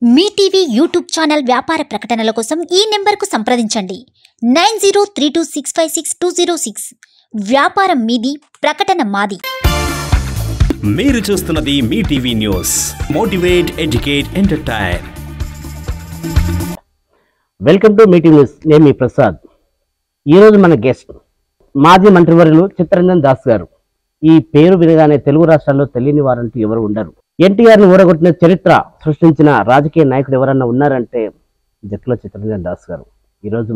మీ TV YouTube channel వ్యాపార ప్రకటనల కోసం ఈ నెంబర్కు సంప్రదించండి 903226562006 వ్యాపారం మీది ప్రకటన మాది. మీరు చూస్తున్నది Mee TV news. Motivate, educate, entertain. Welcome to Mee TV news. నేను మీ ప్రసాద్. ఈరోజు మన గెస్ట్ మాజీ మంత్రివర్యులు చిత్తరంజన్ దాస్ గారు. ఈ పేరు వినగానే తెలుగు రాష్ట్రాల్లో తెలియని వారంటూ ఎవరు ఉండరు. ఎన్టీఆర్ని ఊరగొట్టిన చరిత్ర సృష్టించిన రాజకీయ నాయకుడు ఎవరన్నా ఉన్నారంటే జక్కుల చిత్తరంజన్ దాస్ గారు. ఈరోజు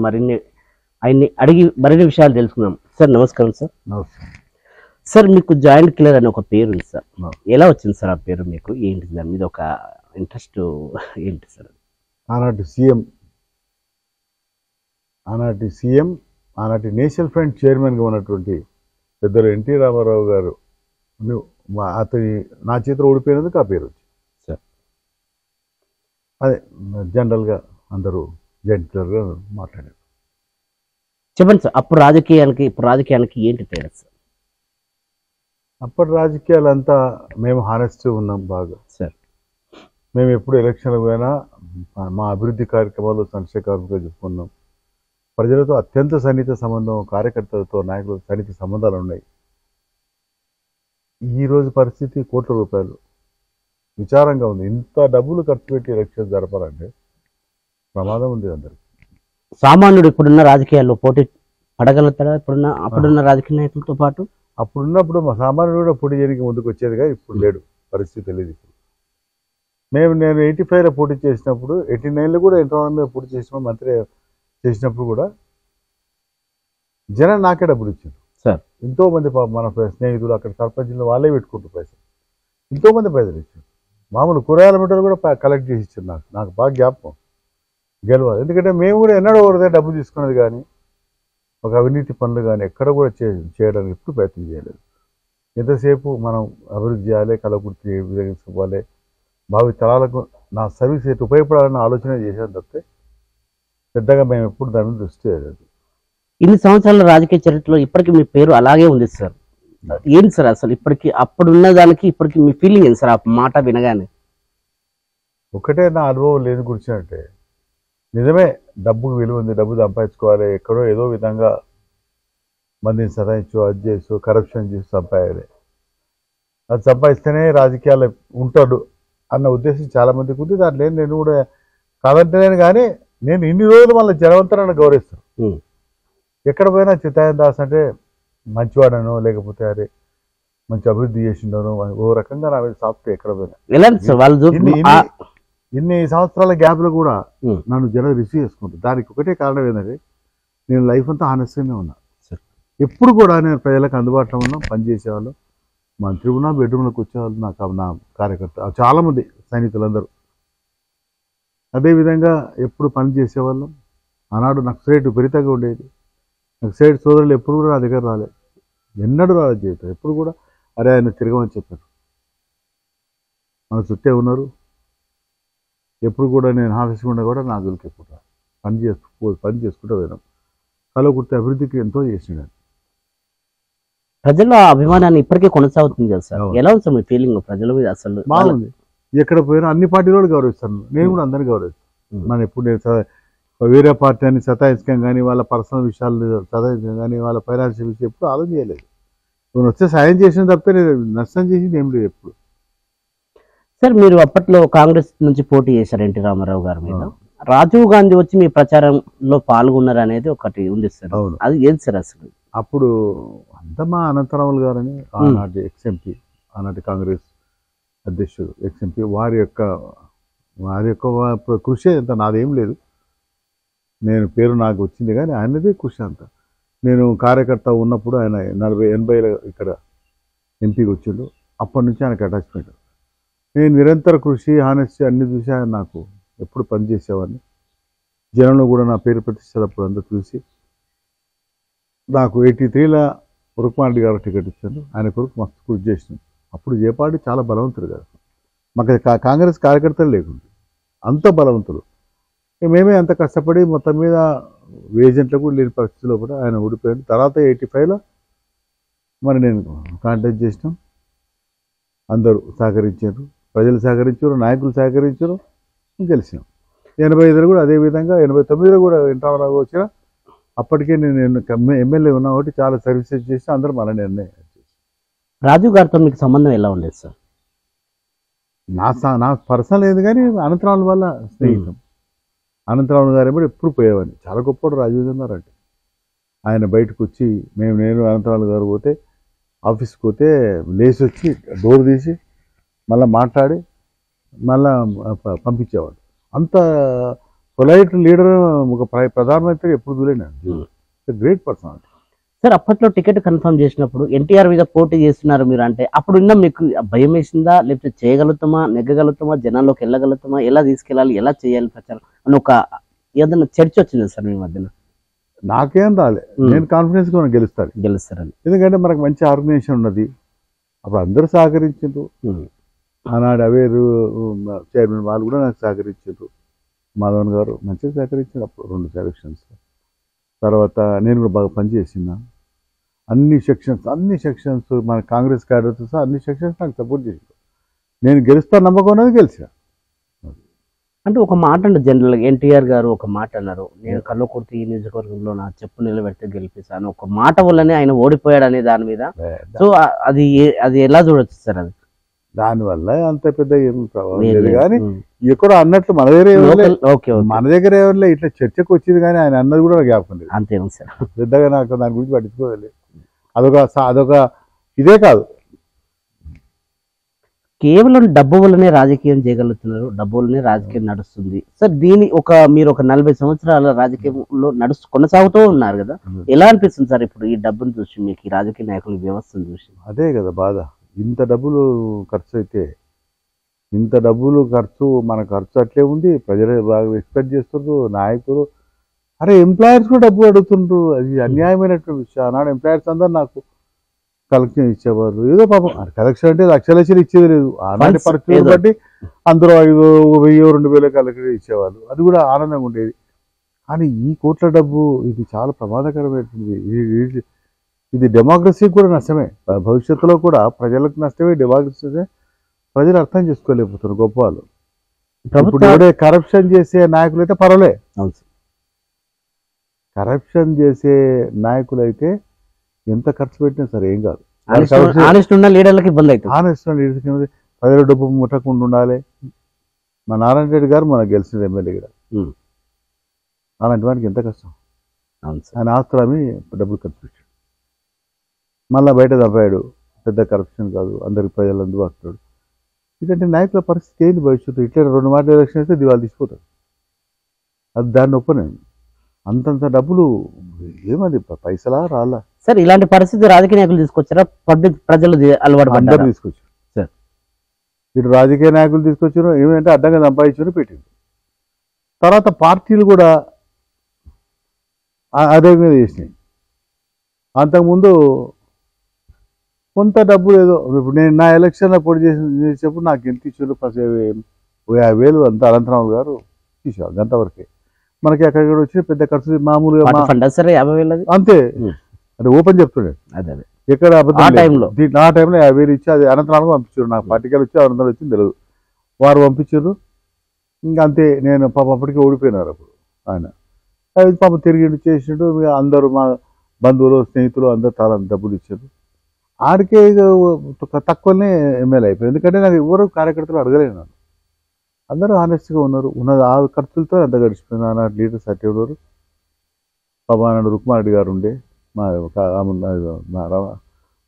ఆయన్ని అడిగి మరిన్ని విషయాలు తెలుసుకుందాం. సార్ నమస్కారం. సార్ నమస్కారం సార్, మీకు జాయింట్ కిల్లర్ అని ఒక పేరు ఉంది సార్. ఎలా వచ్చింది సార్ ఆ పేరు మీకు? ఏంటి దాని మీద ఒక ఇంట్రెస్ట్ ఏంటి సార్? ఆనాటి సీఎం ఆనాటి నేషనల్ ఫ్రంట్ చైర్మన్గా ఉన్నటువంటి పెద్దలు ఎన్టీ రామారావు గారు అతని నా చేతిలో ఓడిపోయినందుకు ఆ పేరు వచ్చింది సార్. అదే జనరల్గా అందరూ జాయింట్ కిల్లర్గా మాట్లాడారు. చెప్పండి సార్, అప్పుడు రాజకీయానికి ఏంటి తేడా సార్? అప్పటి రాజకీయాలంతా మేము హానెస్ట్ ఉన్నాం బాగా సార్. మేము ఎప్పుడు ఎలక్షన్లు పోయినా మా అభివృద్ధి కార్యక్రమాలు సంక్షేమ కార్యక్రమాలు చెప్పుకున్నాం. ప్రజలతో అత్యంత సన్నిహిత సంబంధం, కార్యకర్తలతో నాయకులతో సన్నిహిత సంబంధాలు ఉన్నాయి. ఈరోజు పరిస్థితి కోట్ల రూపాయలు విచారంగా ఉంది. ఇంత డబ్బులు ఖర్చు పెట్టి ఎలక్షన్ జరపాలంటే ప్రమాదం ఉంది అందరికి. సామాన్యుడు ఇప్పుడున్న రాజకీయాల్లో పోటీ పడగలుగుతారా? అప్పుడున్న రాజకీయ నాయకులతో పాటు అప్పుడున్నప్పుడు మా సామాన్యుడు కూడా పోటీ చేయడానికి ముందుకు వచ్చేదిగా, ఇప్పుడు లేడు. పరిస్థితి తెలియదు ఇప్పుడు. నేను 85లో పోటీ చేసినప్పుడు, 89లో కూడా ఎంతమంది మీద పోటీ చేసిన మంత్రి చేసినప్పుడు కూడా జనం నాకే డబ్బులు ఇచ్చారు సార్. ఎంతోమంది మన స్నేహితులు అక్కడ సర్పంచ్లు వాళ్ళే పెట్టుకుంటారు పైసలు. ఎంతోమంది పైసలు ఇచ్చారు. మామూలు కూరగాయల మీటర్లు కూడా కలెక్ట్ చేసి ఇచ్చారు. నాకు బాగా జ్ఞాపకం గెలవాలి. ఎందుకంటే మేము కూడా ఎన్నడూ ఒకరిదే డబ్బు తీసుకున్నది కానీ, ఒక అవినీతి పనులు కానీ ఎక్కడ కూడా చేయడానికి ఎప్పుడు ప్రయత్నం చేయలేదు. ఎంతసేపు మనం అభివృద్ధి చేయాలి, కలకుర్తి వినియోగించుకోవాలి, భావి తరాలకు నా సర్వీస్ ఎటు ఉపయోగపడాలన్న ఆలోచన చేసాను తప్పితే పెద్దగా మేము ఎప్పుడు దాని మీద దృష్టి చేయలేదు. ఇన్ని సంవత్సరాల రాజకీయ చరిత్రలో ఇప్పటికీ మీ పేరు అలాగే ఉంది సార్. ఏంటి సార్ అసలు ఇప్పటికి అప్పుడున్న దానికి ఇప్పటికి మీ ఫీలింగ్ ఏంటి సార్ ఆ మాట వినగానే? ఒకటే నా అనుభవం లేని గురించి అంటే, నిజమే డబ్బుకు విలువ ఉంది, డబ్బు సంపాదించుకోవాలి, ఎక్కడో ఏదో విధంగా మందిని సతాయించు, అది చేసు, కరప్షన్ చేసి సంపాదాలి. అది సంపాదిస్తేనే రాజకీయాలు ఉంటాడు అన్న ఉద్దేశం చాలామందికి ఉంది. దాంట్లో నేను కూడా కాదంటలేను, కానీ నేను ఇన్ని రోజులు మళ్ళీ జనవంతరాన్ని గౌరవిస్తాను. ఎక్కడ పోయినా చిత్తరంజన్ దాస్ అంటే మంచివాడనో, లేకపోతే అరే మంచి అభివృద్ధి చేసిండను, ఓ రకంగా నా మీద సాఫ్ట్. ఎక్కడ పోయినా ఇన్ని సంవత్సరాల గ్యాప్లో కూడా నన్ను జనం రిసీవ్ చేసుకుంటారు. దానికి ఒకటే కారణం ఏంటంటే, నేను లైఫ్ అంతా హానెస్ట్గానే ఉన్నా. ఎప్పుడు కూడా నేను ప్రజలకు అందుబాటులో ఉన్నా, పనిచేసేవాళ్ళు, మంత్రి ఉన్నా, బెడ్రూమ్లోకి వచ్చేవాళ్ళు నాకు నా కార్యకర్త చాలామంది సైనికులందరూ. అదేవిధంగా ఎప్పుడు పని చేసేవాళ్ళం. ఆనాడు నక్సలైట్ విపరీతంగా ఉండేది. నక్సలైట్ సోదరులు ఎప్పుడు కూడా నా దగ్గర రాలేదు, ఎన్నడూ రాలేదు జీవితం. ఎప్పుడు కూడా అరే ఆయన తిరగమని చెప్పారు. మన చుట్టే ఉన్నారు. ఎప్పుడు కూడా నేను ఆఫీస్గా కూడా నా జోలికి ఎప్పుడు పని చేసుకుంటూ పోయినాం. కలకుర్తి అభివృద్ధికి ఎంతో చేసినాడు. ప్రజల అభిమానాన్ని ఇప్పటికే కొనసాగుతుంది కదా సార్. ఎలా ఉంది సార్ మీ ఫీలింగ్ ప్రజల మీద? అసలు బాగుంది. ఎక్కడ పోయినా అన్ని పార్టీలు కూడా గౌరవిస్తాను. నేను కూడా అందరినీ గౌరవిస్తాను. మన ఎప్పుడు నేను వేరే పార్టీ అని సతాయించడం కానీ, వాళ్ళ పర్సనల్ విషయాలు సతాయించడం కానీ, వాళ్ళ ఫైనాన్షియల్ విషయం ఎప్పుడు ఆలోచన చేయలేదు. నేను వచ్చే సాయం చేసిన తప్పితే నేను నష్టం చేసింది ఏం లేదు ఎప్పుడు. సార్, మీరు అప్పట్లో కాంగ్రెస్ నుంచి పోటీ చేశారు ఎన్టీ రామారావు గారి మీద. రాజీవ్ గాంధీ వచ్చి మీ ప్రచారంలో పాల్గొన్నారు అనేది ఒకటి ఉంది సార్. అవును, అది ఏది సార్ అసలు? అప్పుడు అంతమా అనంతరాములు గారని ఆనాటి ఎక్స్ఎంపీ, ఆనాటి కాంగ్రెస్ అధ్యక్షుడు ఎక్స్ఎంపీ, వారి యొక్క కృషి అంత నాదేం లేదు. నేను పేరు నాకు వచ్చింది కానీ ఆయనదే కృషి అంతా. నేను కార్యకర్త ఉన్నప్పుడు ఆయన 80 ఇక్కడ ఎంపీకి వచ్చిండు. అప్పటి నుంచి ఆయనకు అటాచ్మెంట్. నేను నిరంతర కృషి, హానెస్టీ అన్ని చూసి ఆయన నాకు ఎప్పుడు పనిచేసేవాడిని. జనంలో కూడా నా పేరు ప్రతిష్టలు అప్పుడు అందరూ చూసి నాకు 83లో ఉరుకుమారెడ్డి గారు టికెట్ ఇచ్చాను. ఆయన కొరకు మస్తు కృషి చేసినాం. అప్పుడు జయపాడి చాలా బలవంతుడు కదా, మాకు కాంగ్రెస్ కార్యకర్తలు లేకుండా అంత బలవంతులు. మేమే అంత కష్టపడి మొత్తం మీద ఏజెంట్లకు లేని పరిస్థితిలో కూడా ఆయన ఓడిపోయాడు. తర్వాత 85లో మరి నేను కాంటాక్ట్ చేసినాం. అందరూ సహకరించారు, ప్రజలు సహకరించారు, నాయకులు సహకరించారు, గెలిచినాం. 85లో కూడా అదేవిధంగా 89లో కూడా ఎన్టీ రామారావు వచ్చిన అప్పటికే నేను ఎమ్మెల్యే ఉన్నా కాబట్టి చాలా సర్వీసెస్ చేసి అందరూ మన నిర్ణయం. రాజీవ్ గారితో మీకు సంబంధం ఎలా ఉండేది సార్? నా పర్సనల్ లేదు కానీ అనంతరావుల వల్ల స్నేహితం. అనంతరావు గారు ఎప్పుడు పోయేవాడిని. చాలా గొప్పవాడు రాజీవ్ గారు అంటే. ఆయన బయటకు వచ్చి నేను అనంతరావు గారు పోతే ఆఫీస్కి పోతే లేచి వచ్చి డోర్ తీసి మళ్ళీ మాట్లాడి మళ్ళా పంపించేవాడు. అంత పొలైట్ లీడర్ ఒక ప్రధానమంత్రి ఎప్పుడు చూడలేను. Great personality. సార్ అప్పట్లో టికెట్ కన్ఫర్మ్ చేసినప్పుడు ఎన్టీఆర్ మీద పోటీ చేస్తున్నారు మీరు అంటే అప్పుడు ఇంకా మీకు భయం వేసిందా, లేకపోతే చేయగలుగుతామా, నెగ్గగలుగుతామా, జనాల్లోకి వెళ్ళగలుగుతామా, ఎలా తీసుకెళ్ళాలి, ఎలా చేయాలి ప్రచారం అని ఒక ఏదైనా చర్చ వచ్చింది సార్ మీ మధ్యన? నాకేం రాలే, నేను కాన్ఫిడెన్స్గా గెలుస్తారని. ఎందుకంటే మనకు మంచి ఆర్గనైజేషన్ ఉన్నది. అప్పుడు అందరూ సహకరించారు. ఆనాడు అవేరు చైర్మన్ వాళ్ళు కూడా నాకు సహకరించారు. మాధవన్ గారు మంచిగా సహకరించారు అప్పుడు 2 సెలక్షన్స్. తర్వాత నేను కూడా బాగా పనిచేసిన అన్ని సెక్షన్స్ మన కాంగ్రెస్ క్యాడర్తో సహా అన్ని సెక్షన్స్ నాకు సపోర్ట్ చేశారు. నేను గెలుస్తా నమ్మకం ఉన్నది గెలిచిన. అంటే ఒక మాట అంటే జనరల్గా ఎన్టీఆర్ గారు ఒక మాట అన్నారు, నేను కల్వకుర్తి నియోజకవర్గంలో నా చెప్పు నిలబెడితే గెలిపిస్తాను. ఒక మాట వల్లనే ఆయన ఓడిపోయాడు అనే దాని మీద. సో అది ఎలా చూడొచ్చు సార్? అది దానివల్ల అంత పెద్ద ఏం ప్రభావం లేదు. కానీ ఎక్కడో అన్నట్లు మన దగ్గర ఎవరిలే ఇట్లా చర్చకు వచ్చింది. కానీ ఆయన అన్నది కూడా జ్ఞాపకం లేదు. అంతేనా సార్? పెద్దగా నాకు దాని గురించి పట్టించుకోవాలి. అదొక ఇదే కాదు, కేవలం డబ్బు వల్లనే రాజకీయం చేయగలుగుతున్నారు, డబ్బు వల్లనే రాజకీయం నడుస్తుంది సార్. మీరు ఒక 40 సంవత్సరాల రాజకీయంలో కొనసాగుతూ ఉన్నారు కదా, ఎలా అనిపిస్తుంది సార్ ఇప్పుడు ఈ డబ్బును చూసి, మీకు ఈ రాజకీయ నాయకుల వ్యవస్థను చూసి? అదే కదా బాధ. ఇంత డబ్బులు ఖర్చు అయితే, ఇంత డబ్బులు ఖర్చు మన ఖర్చు అట్లే ఉంది. ప్రజలు బాగా ఎక్స్పెక్ట్ చేస్తున్నారు. నాయకులు అరే ఎంప్లాయర్స్ కూడా డబ్బు అడుగుతుండ్రు. అది అన్యాయమైనటువంటి విషయం. ఆనాడు ఎంప్లాయర్స్ అందరూ నాకు కలెక్షన్ ఇచ్చేవారు. ఏదో పాపం కలెక్షన్ అంటే లక్షలు ఇచ్చేది లేదు. ఆనాటి పరిస్థితులు బట్టి అందరూ 5,000-2,000 కలెక్షన్ ఇచ్చేవాళ్ళు. అది కూడా ఆనందంగా ఉండేది. కానీ ఈ కోట్ల డబ్బు ఇది చాలా ప్రమాదకరమైనటువంటి. ఇది డెమోక్రసీకి కూడా నష్టమే. భవిష్యత్తులో కూడా ప్రజలకు నష్టమే, డెమోక్రసీ ప్రజలు అర్థం చేసుకోలేకపోతున్నారు గొప్ప వాళ్ళు. ఇప్పుడు కరప్షన్ చేసే నాయకులు అయితే పర్వాలే. కరప్షన్ చేసే నాయకులు అయితే ఎంత ఖర్చు పెట్టినా సరే ఏం కాదు. ఆనెస్ట్ ఉన్న లీడర్లకు ఇబ్బంది అవుతుంది. ఆనెస్ట్ ఉన్న లీడర్కి ప్రజల డబ్బు ముట్టకుండా ఉండాలి. మా నారాయణ రెడ్డి గారు మనకు గెలిచిన ఎమ్మెల్యే కూడా అలాంటి వానికి ఎంత కష్టం. ఆయన ఆస్తులమి డబ్బులు ఖర్చు పెట్టాడు, మళ్ళీ బయట తప్పాడు. పెద్ద కరప్షన్ కాదు, అందరికి ప్రజలు అందుబాటుతాడు. ఎందుకంటే నాయకుల పరిస్థితి ఏంటి భవిష్యత్తు? ఇట్లా 2 మాటలు ఎలక్షన్ అయితే దివాళ తీసిపోతాడు. అది దాన్ని ఒప్పనేది. అంతంత డబ్బులు ఏమది పైసలా రాలా సార్? ఇలాంటి పరిస్థితి రాజకీయ నాయకులు తీసుకొచ్చారా, ప్రజలు అలవాటు అందరూ తీసుకొచ్చారు సార్. ఇటు రాజకీయ నాయకులు తీసుకొచ్చారు, ఏమంటే అడ్డంగా సంపాదించారు పెట్టింది. తర్వాత పార్టీలు కూడా అదే మీద చేసినాయి. అంతకుముందు కొంత డబ్బులు ఏదో, ఇప్పుడు నేను నా ఎలక్షన్లో పోటీ చేసేటప్పుడు నాకు ఎంత ఇచ్చారు? 50,000 అంతా అనంతరావు గారు తీసేవాళ్ళు. అంతవరకే మనకి అక్కడ వచ్చి పెద్ద ఖర్చు మామూలుగా అంతే. అంటే ఓపెన్ చెప్తున్నాడు. ఎక్కడ ఆ టైంలో 50,000 ఇచ్చి అది అనంతరావు పంపించారు. నాకు పార్టీకి వచ్చి అనంతరం వచ్చింది తెలియదు, వారు పంపించారు. ఇంకా అంతే. నేను పాపం అప్పటికే ఓడిపోయినారు అప్పుడు ఆయన. అది పాపం తిరిగి చేసినట్టు అందరూ మా బంధువులు స్నేహితులు అందరూ చాలా డబ్బులు ఇచ్చారు. ఆడికే తక్కువనే ఎమ్మెల్యే అయిపోయింది. ఎందుకంటే నాకు ఎవరు కార్యకర్తలు అడగలేను. నన్ను అందరూ ఆనెస్ట్గా ఉన్నారు. ఉన్నది ఆ ఖర్చులతో అంత గడిచిపోయింది. ఆనాడు లీడర్స్ అట్టేవారు. పాపం ఆనాడు రుక్మారెడ్డి గారు ఉండే మా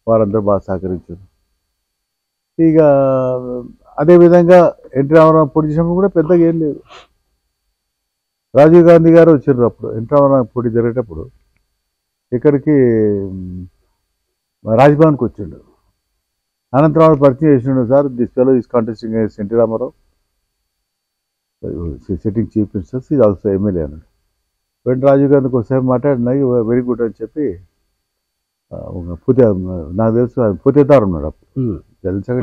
వారందరూ బాగా సహకరించారు. ఇక అదేవిధంగా ఎన్టీ రామారావు పోటీ చేసినప్పుడు కూడా పెద్దగా ఏం లేదు. రాజీవ్ గాంధీ గారు వచ్చారు అప్పుడు. ఎన్టీ రామారావు పోటీ జరిగేటప్పుడు ఇక్కడికి రాజ్భవన్కి వచ్చిండు. అనంతరావు పరిచయం చేసిండు. Sir this fellow is contesting NT Rama Rao, sitting chief ministers, ఇది ఆల్సో ఎమ్మెల్యే అన్నాడు. వెంట రాజీవ్ గాంధీకి ఒకసారి మాట్లాడినా వెరీ గుడ్ అని చెప్పి నాకు తెలుసు పోతేదారు ఉన్నాడు అప్పుడు. తెలుసా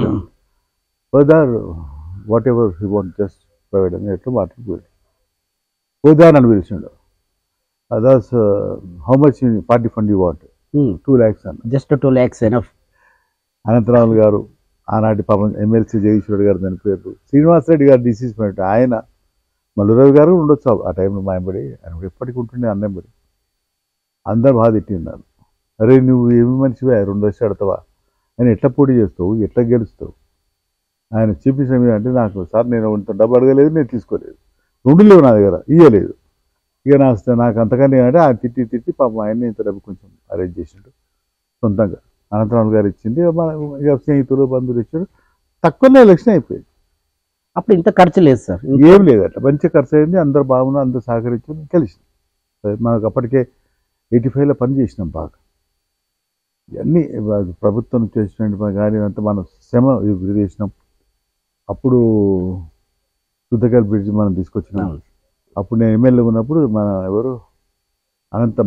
Poddar whatever he want just provide అని ఎట్లా మాట్లాడిపోయాడు. పోదార్ అని పిలిచిండు. Others how much party fund you want? 2 lakhs అన్న. Just 2 lakhs enough. అనంతరావులు గారు ఆనాటి పాపం ఎమ్మెల్సీ జగదీశ్వరుడు గారు దాని పేరు, శ్రీనివాసరెడ్డి గారు డిసీజ్ పెట్టారు. ఆయన మల్లురావు గారు ఉండొచ్చు ఆ టైంలో మా ఎంబడి, ఆయన ఎప్పటికీ ఉంటుండే అన్న ఎంబడి. అందరు బాగా తిట్టిన్నారు. అరే నువ్వు ఏమి మనిషివా, 2 వర్షాలు ఆడతావా, ఆయన ఎట్లా పోటీ చేస్తావు, ఎట్లా గెలుస్తావు, ఆయన చూపించిన మీద అంటే నాకు సార్ నేను ఇంత డబ్బు అడగలేదు, నేను తీసుకోలేదు, 2 లేవు నా దగ్గర, ఇవ్వలేదు. ఇక నాకు అంతకన్నా అంటే ఆయన తిట్టి పాపం ఆయన్ని ఇంత డబ్బు కొంచెం అరేంజ్ చేసిండు సొంతంగా. అనంతరావు గారు ఇచ్చింది, ఇక స్నేహితులు బంధువులు ఇచ్చారు. తక్కువనే ఎలక్షన్ అయిపోయింది. అప్పుడు ఇంత ఖర్చు లేదు సార్. ఏం లేదు, అట్లా మంచి ఖర్చు అయింది. అందరు బాగున్నారు, అందరు సహకరించారు, కలిసింది. మనకు అప్పటికే 85లో పని చేసినాం బాగా. ఇవన్నీ ప్రభుత్వం చేసిన కానీ అంతా మనం శ్రమ ఇది చేసినాం. అప్పుడు సుద్దకల్ బ్రిడ్జ్ మనం తీసుకొచ్చినాం. అప్పుడు నేను ఎమ్మెల్యే ఉన్నప్పుడు మన ఎవరు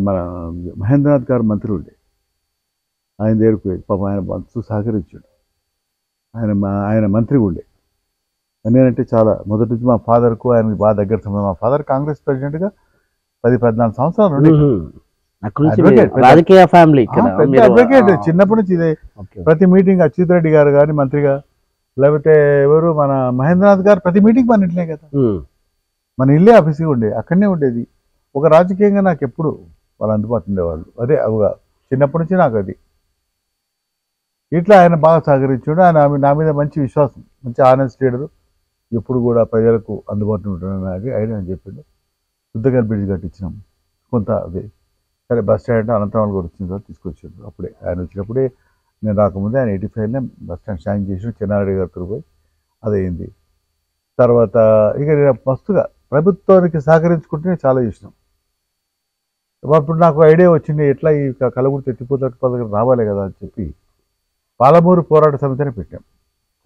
మన మహేంద్రనాథ్ గారు మంత్రి ఉండే, ఆయన దగ్గరికి పాపం ఆయన మంత్రి సహకరించాడు. ఆయన మంత్రి ఉండే. నేనంటే చాలా మొదటి నుంచి మా ఫాదర్కు ఆయనకి బాగా దగ్గర సంబంధం. మా ఫాదర్ కాంగ్రెస్ ప్రెసిడెంట్గా 10-14 సంవత్సరాలు ఉండే. రాజకీయ ఫ్యామిలీ, అడ్వకేట్ చిన్నప్పటి నుంచి ఇదే. ప్రతి మీటింగ్ అచ్యుత్ రెడ్డి గారు కానీ మంత్రిగా, లేకపోతే ఎవరు మన మహేంద్రనాథ్ గారు ప్రతి మీటింగ్ మన ఇంట్లే కదా, మన ఇల్లే ఆఫీస్గా ఉండే, అక్కడనే ఉండేది. ఒక రాజకీయంగా నాకు ఎప్పుడు వాళ్ళు అందుబాటు ఉండేవాళ్ళు. అదే చిన్నప్పటి నుంచి నాకు అది ఇట్లా ఆయన బాగా సహకరించాడు. ఆయన నా మీద మంచి విశ్వాసం, మంచి ఆనెస్ట్ లీడరు, ఎప్పుడు కూడా ప్రజలకు అందుబాటులో ఉంటాడని ఆయన చెప్పిండు. సుద్దకల్ బ్రిడ్జ్ కట్టించినాం కొంత. అదే సరే బస్ స్టాండ్ అనంతరావు కూడా వచ్చిన తర్వాత తీసుకొచ్చాడు. అప్పుడే ఆయన వచ్చినప్పుడే, నేను రాకముందే ఆయన 85లో బస్ స్టాండ్ షాంగ్ చేసి చెన్నారెడ్డి గారితో పోయి అదయింది. తర్వాత ఇక నేను మస్తుగా ప్రభుత్వానికి సహకరించుకుంటేనే చాలా చేసినాం. అప్పుడు నాకు ఐడియా వచ్చింది, ఎట్లా ఈ కలగుర్తి ఎత్తిపోతట్టు పథకం రావాలి కదా అని చెప్పి పాలమూరు పోరాట సమితిని పెట్టాం.